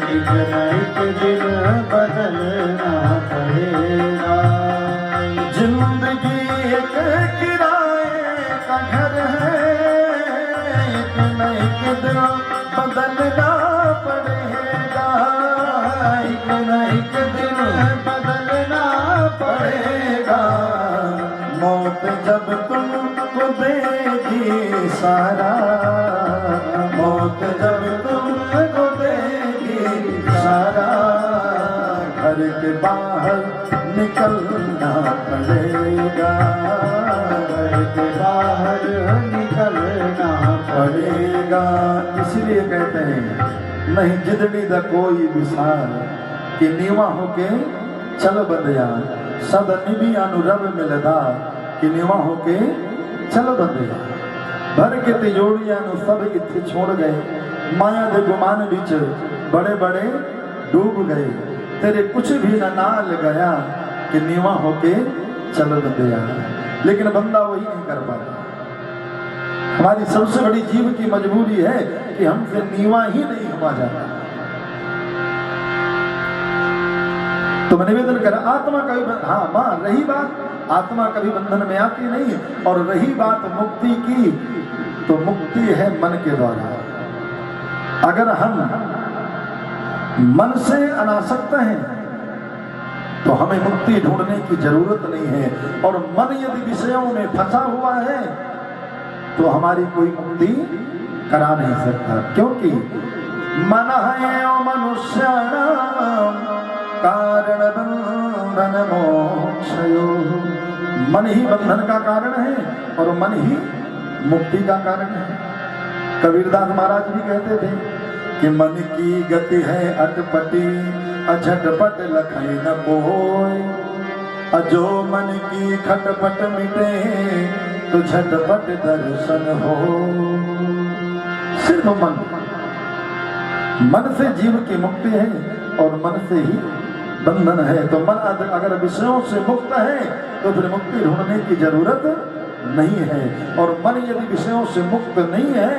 एक न एक दिन बदलना पड़ेगा। जिंदगी एक किराए का घर है, एक न एक दिन बदलना पड़ेगा। एक न एक दिन बदलना पड़ेगा। मौत जब तुमको देगी सारा, मौत जब तुमको देगी सारा, घर के बाहर निकलना पड़ेगा। घर के बाहर निकलना पड़ेगा। इसलिए कहते हैं नहीं जिदड़ी द कोई विसार कि नीवा होके चल बंदया, सद निबी अनुरव मिलदा कि नीवा होके चल बंदया। भर के तिजोड़ियां नु सब इत्थे छोड़ गए, माया दे गुमान बिच बड़े बड़े डूब गए। तेरे कुछ भी न नाल गया कि नीवा होके चल बंदया। लेकिन बंदा वही नहीं कर पाता। हमारी सबसे बड़ी जीव की मजबूरी है कि हमसे नीवा ही नहीं हुआ जाता। तो मैं निवेदन कर आत्मा कभी हाँ मां रही बात आत्मा कभी बंधन में आती नहीं। और रही बात मुक्ति की, तो मुक्ति है मन के द्वारा। अगर हम मन से अनासक्त हैं तो हमें मुक्ति ढूंढने की जरूरत नहीं है। और मन यदि विषयों में फंसा हुआ है तो हमारी कोई मुक्ति करा नहीं सकता। क्योंकि मन है ओ मनुष्य कारण बंधन मोक्षयो। मन ही बंधन का कारण है और मन ही मुक्ति का कारण है। कबीरदास महाराज भी कहते थे कि मन की गति है अटपटी, झटपट लखई न कोय। अजो मन की खटपट मिटे तो झटपट दर्शन हो। सिर्फ मन से जीव की मुक्ति है और मन से ही बंधन है। तो मन अगर विषयों से मुक्त है तो फिर मुक्ति ढूंढने की जरूरत नहीं है। और मन यदि विषयों से मुक्त नहीं है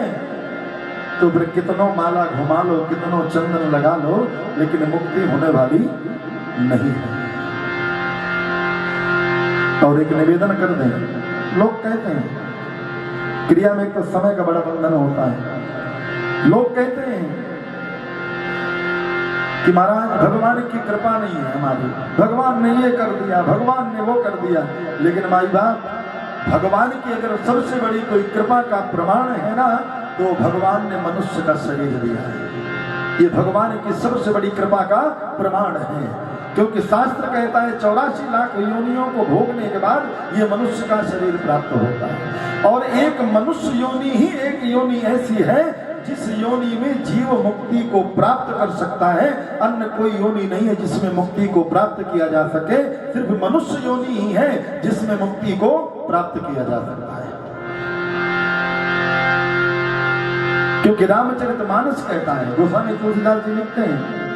तो फिर कितनों माला घुमा लो, कितनों चंदन लगा लो, लेकिन मुक्ति होने वाली नहीं है। और एक निवेदन कर दें, लोग कहते हैं क्रिया में तो समय का बड़ा बंधन होता है। लोग कहते हैं कि महाराज भगवान की कृपा नहीं है हमारी, भगवान ने ये कर दिया, भगवान ने वो कर दिया। लेकिन माई बाप, भगवान की अगर सबसे बड़ी कोई कृपा का प्रमाण है ना, तो भगवान ने मनुष्य का शरीर दिया है। ये भगवान की सबसे बड़ी कृपा का प्रमाण है क्योंकि शास्त्र कहता है 84 लाख योनियों को भोगने के बाद ये मनुष्य का शरीर प्राप्त होता है। और एक मनुष्य योनि ही एक योनि ऐसी है जिस योनि में जीव मुक्ति को प्राप्त कर सकता है। अन्य कोई योनि नहीं है जिसमें मुक्ति को प्राप्त किया जा सके, सिर्फ मनुष्य योनि ही है जिसमें मुक्ति को प्राप्त किया जा सकता है। क्योंकि रामचरितमानस कहता है, गोस्वामी तुलसीदास जी लिखते हैं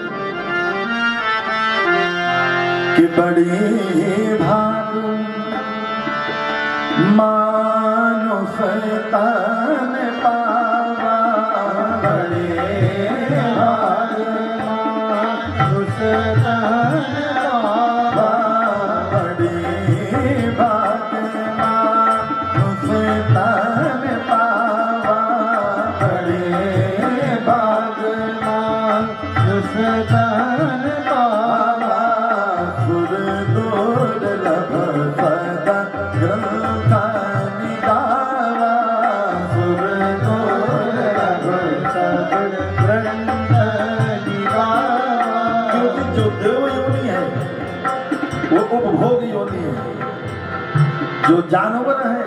कि बड़ी भाग मानुष तन पावा, बड़ी भाग मानुष तन पावा, बड़ी भाग मानुष तन पावा, बड़ी भाग मानुष तन पावा, सुर दुर्लभ सदा ग्रंथ निगावा, सुर दुर्लभ सदा ग्रंथ निगावा। क्योंकि जो देव योनि है वो उपभोग योनि है, जो जानवर है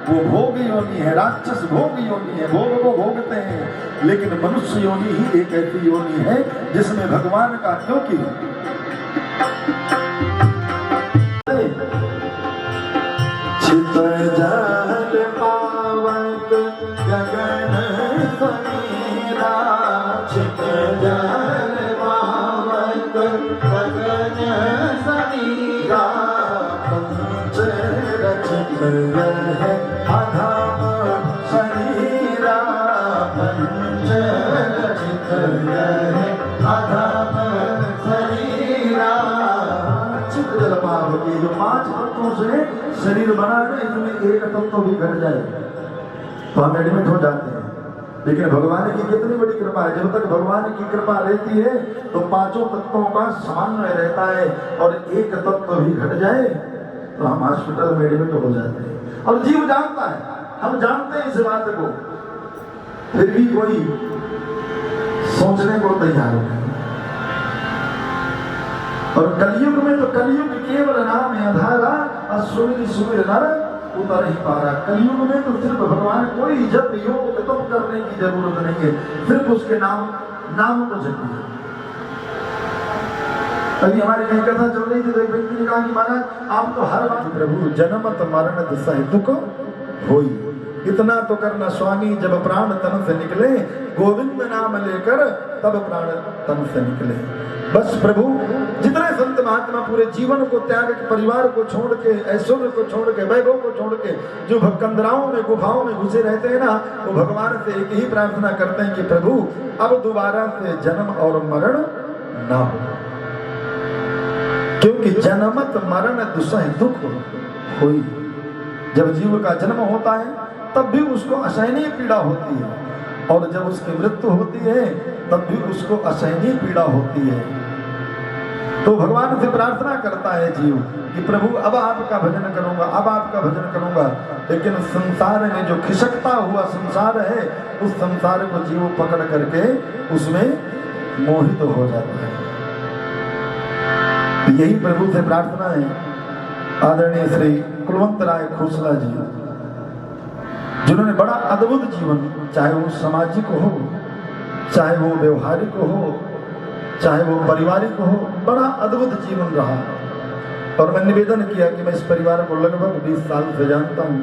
वो भोग योनि है, राक्षस भोग योनि है, भोग को भोगते हैं। लेकिन मनुष्य योनि ही एक ऐसी योनि है जिसमें भगवान का, क्योंकि चित जल पावक गगन समीरा, चित जल पावक गगन समीरा, पंच रचित रहे अधम शरीरा, पंच रचित रहे अधम शरीरा। चित जल पावक, ये जो 5 तत्वों से शरीर बना है, इसमें एक तत्व भी घट जाए तो हम एडमिट हो जाते हैं। लेकिन भगवान की कितनी बड़ी कृपा है, जब तक भगवान की कृपा रहती है तो 5 तत्वों का समन्वय रहता है, और एक तत्व भी घट जाए तो हम हॉस्पिटल में एडमिट हो जाते हैं। और जीव जानता है, हम जानते हैं इस बात को, फिर भी कोई सोचने को तैयार नहीं। और कलयुग में तो कलयुग केवल नाम है अधारा, और सुमिर सुमिर नर उतर ही पारा। कलयुग में तो सिर्फ भगवान, कोई जप योग तप करने की जरूरत नहीं है, सिर्फ उसके नाम को जपिए। अभी हमारी कहीं कथा चल रही थी तो एक व्यक्ति ने कहा कि महाराज आप तो हर बात, प्रभु जन्मत मरण दुसह दुख होई, इतना तो करना स्वामी जब प्राण तन से निकले, गोविंद नाम लेकर तब प्राण तन से निकले। बस प्रभु, जितने संत महात्मा पूरे जीवन को त्याग के, परिवार को छोड़ के, ऐश्वर्य को छोड़ के, वैभव को छोड़ के, जो कंदराओं में गुफाओं में घुसे रहते हैं ना, वो भगवान से एक ही प्रार्थना करते हैं कि प्रभु अब दोबारा से जन्म और मरण ना हो, क्योंकि जन्मत मरण दुसह दुख होई। जब जीव का जन्म होता है तब भी उसको असहनीय पीड़ा होती है, और जब उसकी मृत्यु होती है तब भी उसको असहनीय पीड़ा होती है। तो भगवान से प्रार्थना करता है जीव कि प्रभु अब आपका भजन करूंगा, अब आपका भजन करूंगा। लेकिन संसार में जो खिसकता हुआ संसार है, उस संसार को जीव पकड़ करके उसमें मोहित हो जाता है। यही प्रभु से प्रार्थना है। आदरणीय श्री कुलवंत राय खोसला जी, जिन्होंने बड़ा अद्भुत जीवन, चाहे वो सामाजिक हो, चाहे वो व्यवहारिक हो, चाहे वो पारिवारिक हो, बड़ा अद्भुत जीवन रहा। और मैं निवेदन किया कि मैं इस परिवार को लगभग 20 साल से जानता हूँ,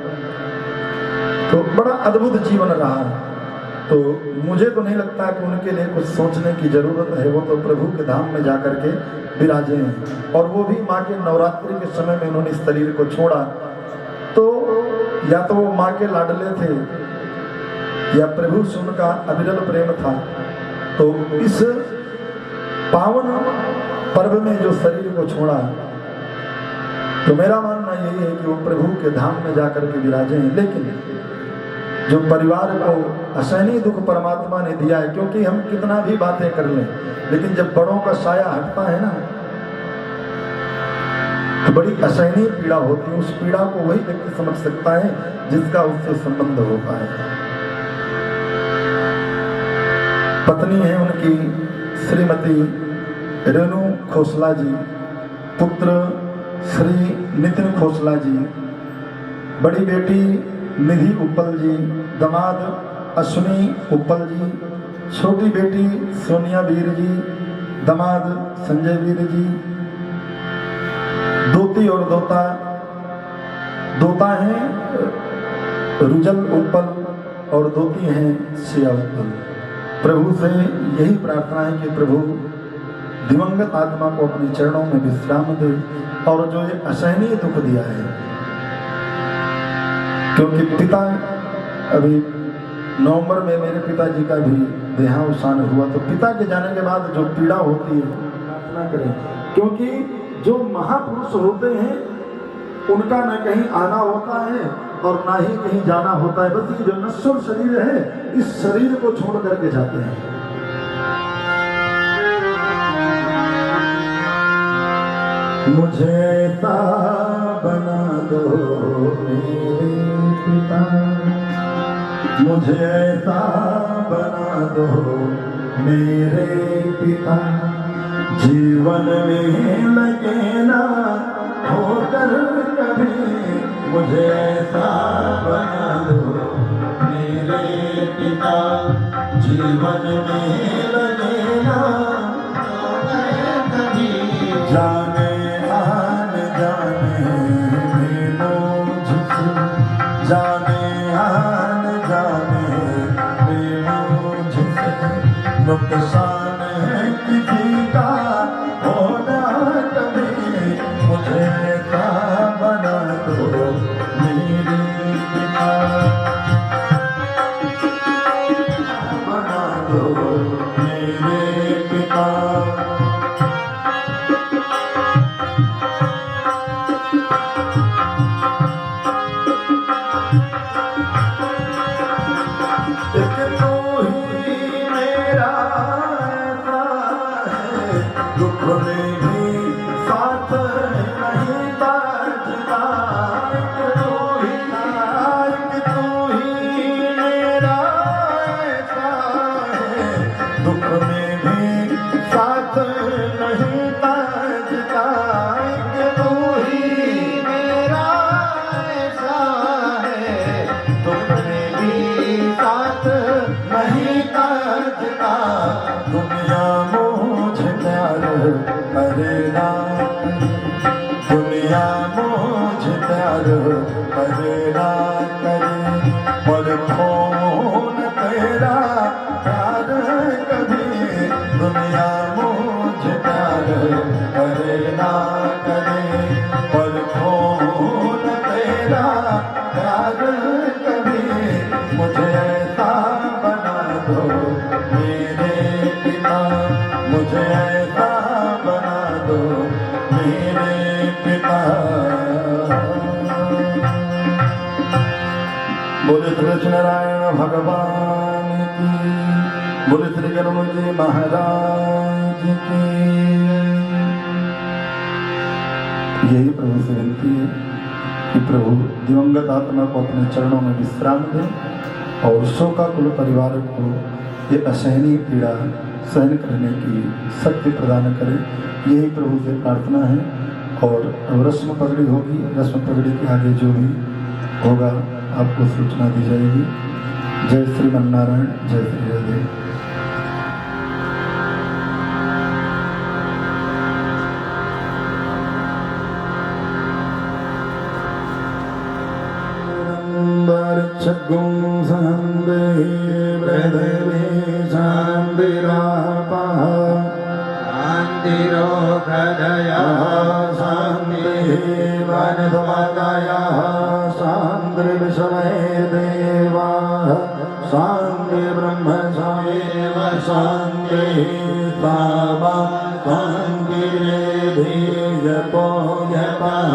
तो बड़ा अद्भुत जीवन रहा। तो मुझे तो नहीं लगता कि उनके लिए कुछ सोचने की जरूरत है, वो तो प्रभु के धाम में जाकर के विराजे हैं। और वो भी माँ के नवरात्रि के समय में उन्होंने इस शरीर को छोड़ा, तो या तो वो माँ के लाडले थे या प्रभु से उनका अविरल प्रेम था। तो इस पावन पर्व में जो शरीर को छोड़ा, तो मेरा मानना यही है कि वो प्रभु के धाम में जाकर के विराजे हैं। लेकिन जो परिवार को असहनीय दुख परमात्मा ने दिया है, क्योंकि हम कितना भी बातें कर लें, लेकिन जब बड़ों का साया हटता है ना, तो बड़ी असहनीय पीड़ा होती है। उस पीड़ा को वही व्यक्ति समझ सकता है जिसका उससे संबंध होता है। पत्नी है उनकी श्रीमती रेणु खोसला जी, पुत्र श्री नितिन खोसला जी, बड़ी बेटी निधि उपल जी, दामाद अश्विनी उपल जी, छोटी बेटी सोनिया वीर जी, दामाद संजय वीर जी, दोती और दोता हैं रुजल उपल और दोती हैं श्रेया उपल। प्रभु से यही प्रार्थना है कि प्रभु दिवंगत आत्मा को अपने चरणों में विश्राम दे और जो ये असहनीय दुख दिया है, क्योंकि पिता अभी नवंबर में मेरे पिताजी का भी देहावसान हुआ, तो पिता के जाने के बाद जो पीड़ा होती है प्रार्थना करें, क्योंकि जो महापुरुष होते हैं उनका न कहीं आना होता है और ना ही कहीं जाना होता है। बस ये जो नश्वर शरीर है, इस शरीर को छोड़ करके जाते हैं। मुझे ऐसा बना दो मेरे पिता, मुझे ऐसा बना दो मेरे पिता, जीवन में लगे ना होकर कभी, मुझे ऐसा बना दो मेरे पिता, जीवन में लगे ना होकर कभी, जाने आने जाने में मुझसे, जाने आने जाने में मुझसे नुकसान है किसी का होना कभी, मुझे ऐसा बना दो मेरे पिता, बना दो मेरे पिता। एक तो ही मेरा ऐसा है, दुख में भी साथ नहीं ताजता, एक तो ही मेरा ऐसा है, दुख में भी साथ नहीं ताजता, एक तो ही मेरा ऐसा है, दुख में भी साथ नहीं ताजता, दुनिया मुझे प्यार करे ना, दुनिया मुझे प्यार करे ना करे, पर कौन तेरा प्यार कभी, दुनिया मुझे प्यार करे ना करे, पर कौन तेरा प्यार कभी, मुझे ऐसा बना दो मेरे पिता, मुझे ऐसा बना दो मेरे पिता। बोले कृष्ण नारायण भगवान की, बोले श्री गणेश जी महाराज की। यही प्रभु से विनती है कि प्रभु दिवंगत आत्मा को अपने चरणों में विश्राम दें और शोकाकुल परिवार को ये असहनीय पीड़ा सहन करने की शक्ति प्रदान करें। यही प्रभु से प्रार्थना है। और अब रस्म पगड़ी होगी, रस्म पगड़ी के आगे जो भी होगा आपको सूचना दी जाएगी। जय श्रीमन नारायण, जय श्री राधे। छगुं संदे ब्रदवे शांतिरापा शांतिरोधया शांति वनधमदया शांति विषमये देवा शांति ब्रह्म सामेव शांति बाबा शांति धीर्यपो यपः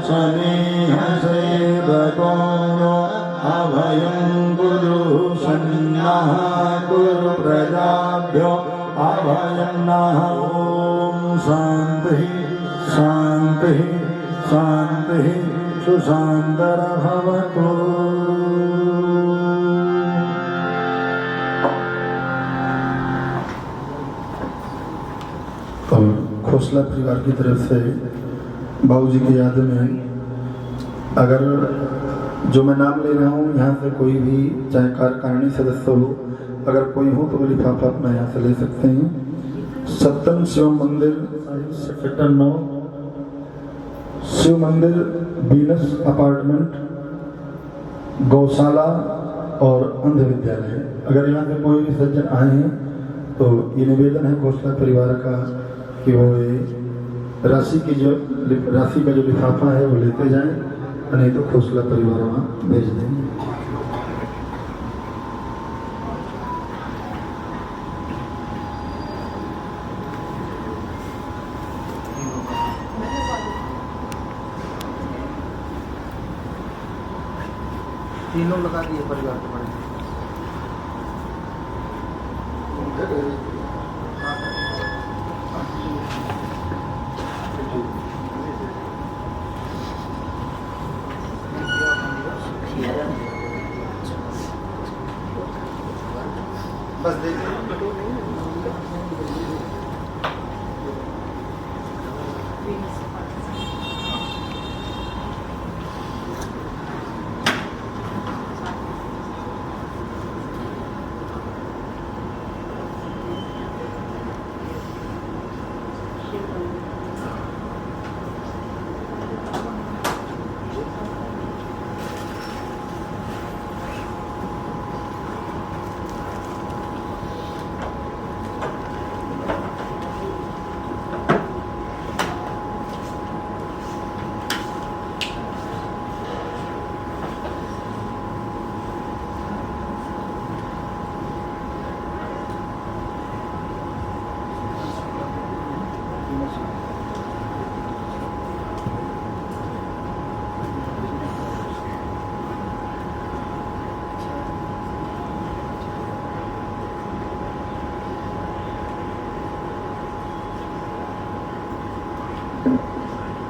शनेह सेवको अभयं गुरु सन्नः गुरु प्रजाभ्यो अभयं नः। ओम शांति शांति शांति सुशांतर भवतु। और खोसला परिवार की तरफ से बाबूजी की याद में अगर जो मैं नाम ले रहा हूँ यहाँ से कोई भी चाहे कार्यकारिणी सदस्य हो, अगर कोई हो तो वो लिफाफा अपना यहाँ से ले सकते हैं। सत्यम शिव मंदिर सेक्टर 9, शिव मंदिर, बीनस अपार्टमेंट, गौशाला और अंध विद्यालय। अगर यहाँ से कोई भी सज्जन आए हैं तो ये निवेदन है खोसला परिवार का कि वो ये राशि का जो लिफाफा है वो लेते जाएं, नहीं तो खोसला परिवार वहाँ भेज देंगे। तीनों लगा दिए परिवार के बड़े। बस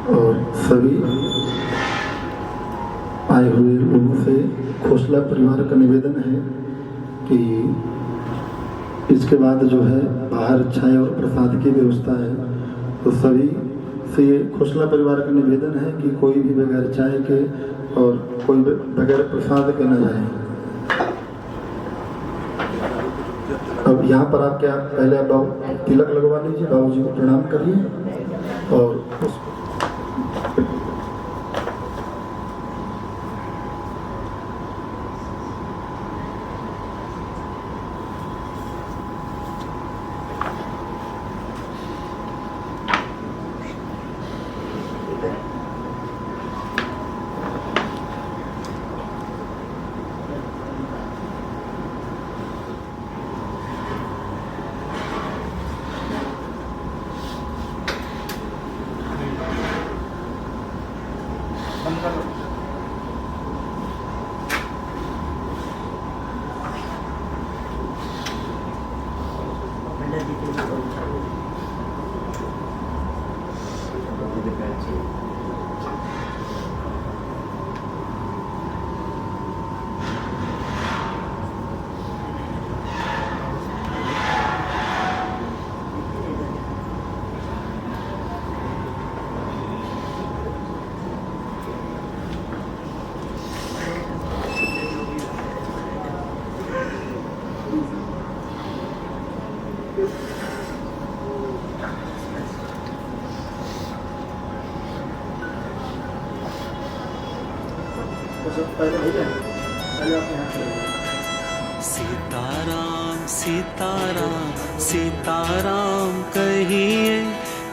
और सभी आए हुए लोगों से खोसला परिवार का निवेदन है कि इसके बाद जो है बाहर चाय और प्रसाद की व्यवस्था है, तो सभी से खोसला परिवार का निवेदन है कि कोई भी बगैर चाय के और कोई बगैर प्रसाद के न जाए। अब यहाँ पर आप क्या पहले आप तिलक लगवा लीजिए, बाबूजी को प्रणाम करिए और सीताराम सीताराम सीताराम कहिए,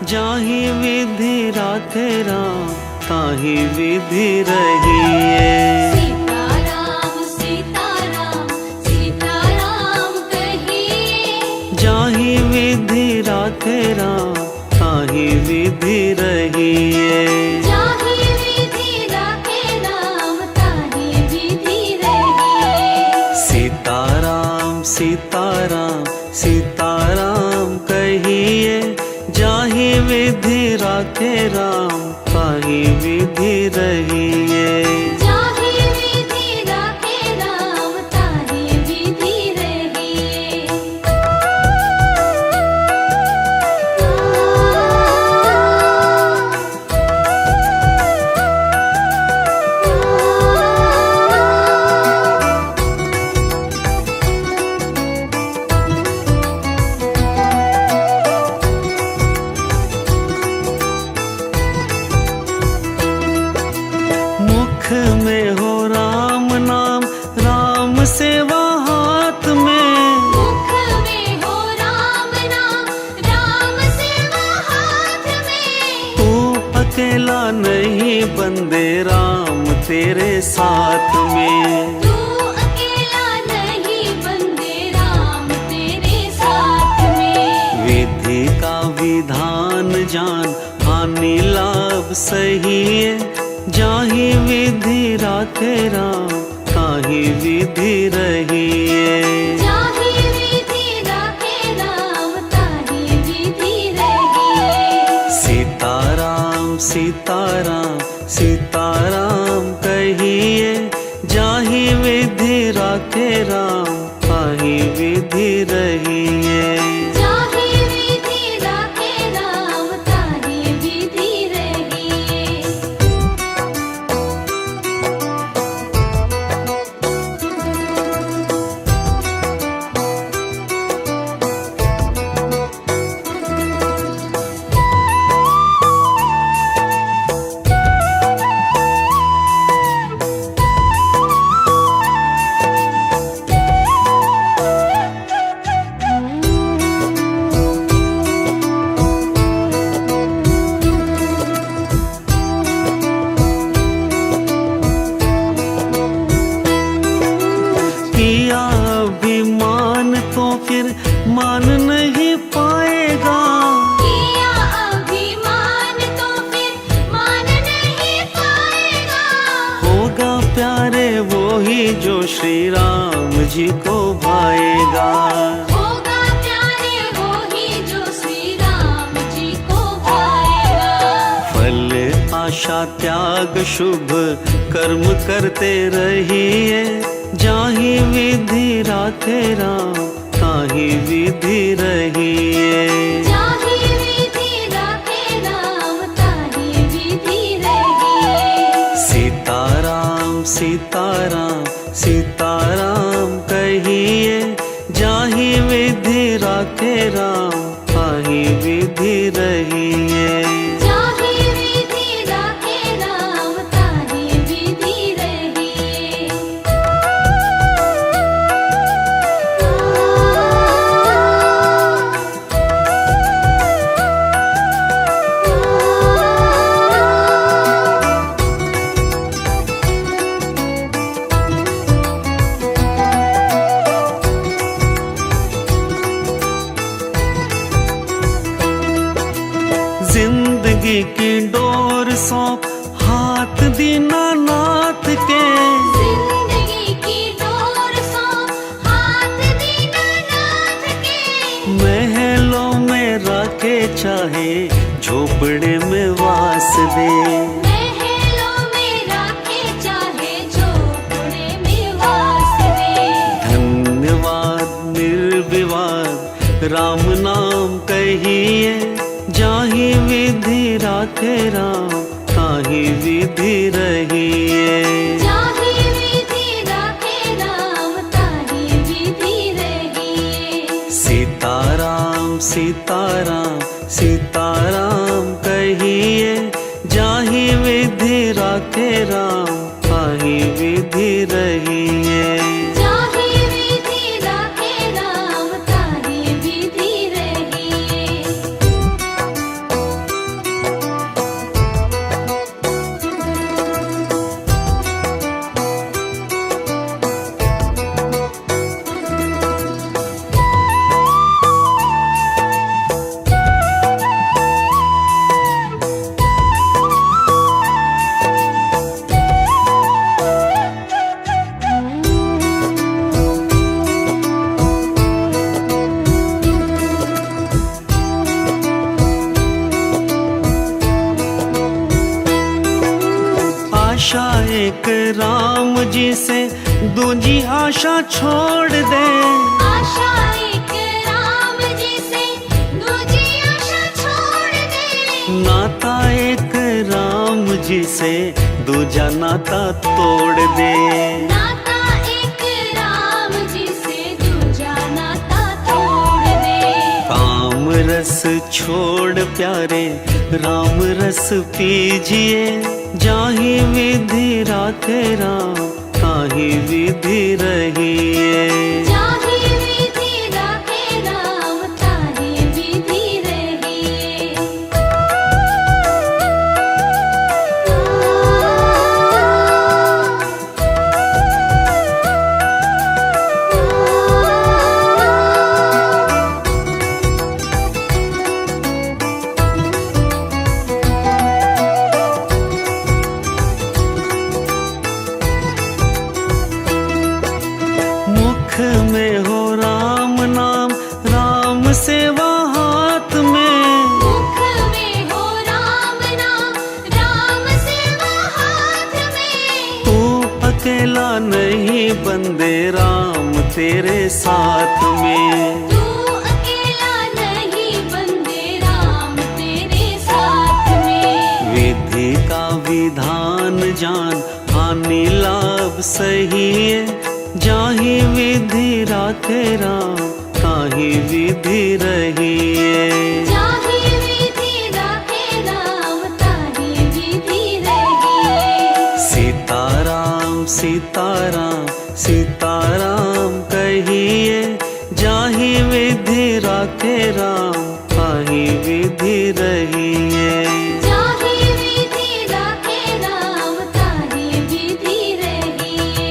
जाहि विधि राखे राम ताहि विधि रहिए। सीताराम सीताराम सीताराम कहिए, जाहि विधि राखे राम ताहि विधि रहिए। जाहि विधि राखे राम ताहि विधि रहिए। सीताराम सीताराम सीताराम कहिए, जाहि विधि राखे राम ताहि विधि रहिए। जाहि विधि राखे राम ताहि विधि रहिए। राम नाम, राम सेवा हाथ में। मुख में हो राम नाम, राम सेवा हाथ में। तू अकेला नहीं बंदे, राम तेरे साथ में। तू अकेला नहीं बंदे, राम तेरे साथ में। विधि का विधान जान, हानि लाभ सही है। जाहि विधि राखे राम, ताहि विधि रहिए। जाहि विधि राखे राम, ताहि विधि रहिए। सीताराम सीताराम सीताराम कहिए, जाहि विधि राखे राम, ताहि विधि रहिए। जाहि विधि राखे राम, ताहि विधि रहिए। किया अभिमान तो फिर मान नहीं पाएगा। किया अभिमान तो फिर मान नहीं पाएगा। होगा प्यारे वो ही जो श्री राम जी को भाएगा। होगा प्यारे वो ही जो श्री राम जी को भाएगा। फल आशा त्याग शुभ कर्म करते रहिए। जाहि विधि राखे राम, ताहि विधि रहिए। जाहि विधि राखे राम, ताहि विधि रहिए। सीताराम सीताराम सीताराम कहिए, जाहि विधि राखे राम, ताहि विधि रहिए। जाहि विधि राखे राम, ताहि विधि रहिए। जिंदगी की डोर सौंप हाथ दीनानाथ के। जिंदगी की डोर सौंप हाथ दीनानाथ के। महलों में रखे चाहे झोपड़े में वास दे। महलों में राखे चाहे झोपड़े में वास दे। धन्यवाद निर्विवाद राम नाम कहिए, जाहि विधि राखे राम, ताहि विधि रहिए। जाहि विधि राखे राम, ताहि विधि रहिए। सीताराम सीताराम सीताराम कहिए, जाहि विधि राखे राम, ताहि विधि रहिए। जाहि विधि राखे राम, ताहि विधि रहिए। आशा एक राम जी से, दूजी आशा छोड़ दे। आशा एक राम जी से, दूजी आशा छोड़ दे। नाता एक राम जी से, दूजा नाता तोड़ दे। नाता एक राम जी से, दूजा नाता तोड़ दे। काम रस छोड़ प्यारे राम रस पीजिए, जाहि विधि राखे राम ताहि विधि रहिए। जाहि विधि राखे राम ताहि विधि रहिए। मुख में हो राम नाम, राम सेवा हाथ में। मुख में हो राम नाम, राम सेवा हाथ में। तू अकेला नहीं बंदे राम तेरे साथ में। तू अकेला नहीं बंदे राम तेरे साथ में। विधि का विधान जान हानि लाभ सही है। जाहि विधि राखे राम ताहि विधि रहिए। जाहि विधि राखे राम ताहि विधि रहिए। सीताराम सीताराम सीताराम कहिए। जाहि विधि राखे राम ताहि विधि रहिए। जाहि विधि राखे राम ताहि विधि रहिए।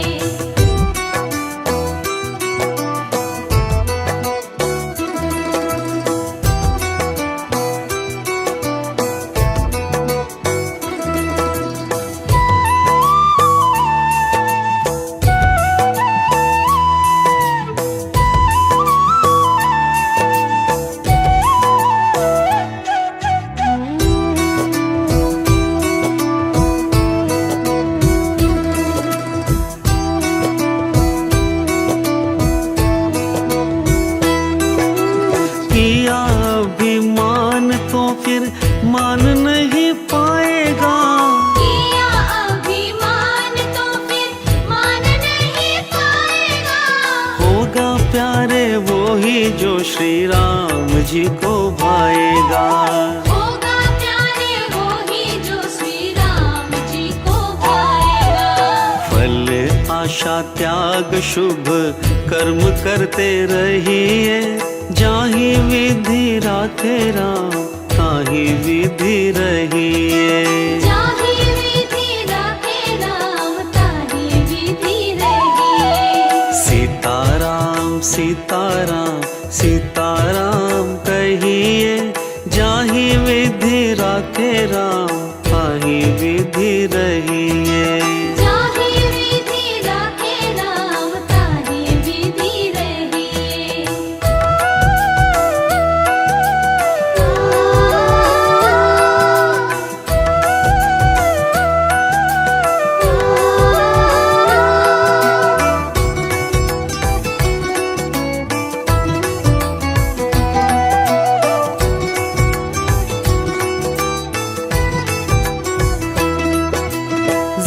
किया अभिमान तो फिर मान नहीं पाएगा। किया अभिमान तो फिर मान नहीं पाएगा। होगा प्यारे वो ही जो श्री राम जी को भाएगा। होगा प्यारे वो ही जो श्री राम जी को भाएगा। फल आशा त्याग शुभ कर्म करते रहिए। जाहि विधि राखे राम ताहि विधि रहिए। जाहि विधि राखे राम ताहि विधि रहिए। सीताराम सीताराम सीताराम कहिए। जाहि विधि राखे राम ताहि विधि रहिए। जाहि विधि राखे राम ताहि विधि रहिए।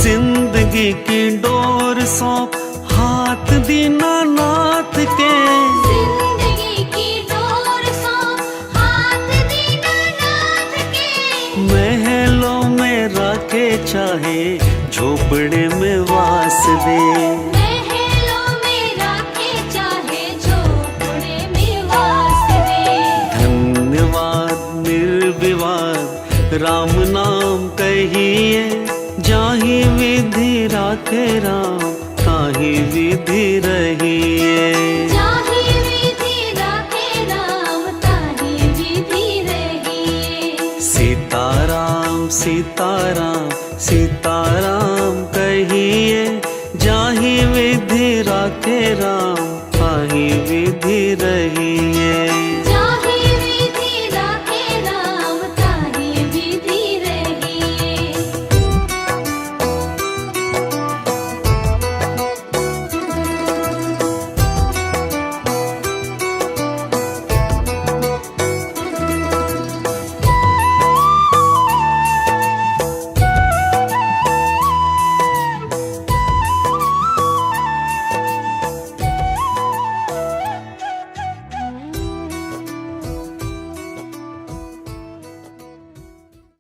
जिंदगी की डोर सौंप हाथ दीनानाथ के। जिंदगी की डोर सौंप हाथ दीनानाथ के। महलों में रखे चाहे झोपड़े में वास दे। महलों में राखे चाहे झोपड़े में वास दे। धन्यवाद निर्विवाद राम नाम कहिए। जाहि विधि राखे राम ताहि विधि रहिए। जाहि विधि राखे राम ताहि विधि रहिए। सीताराम सीताराम सीताराम कहिए। जाहि विधि राखे राम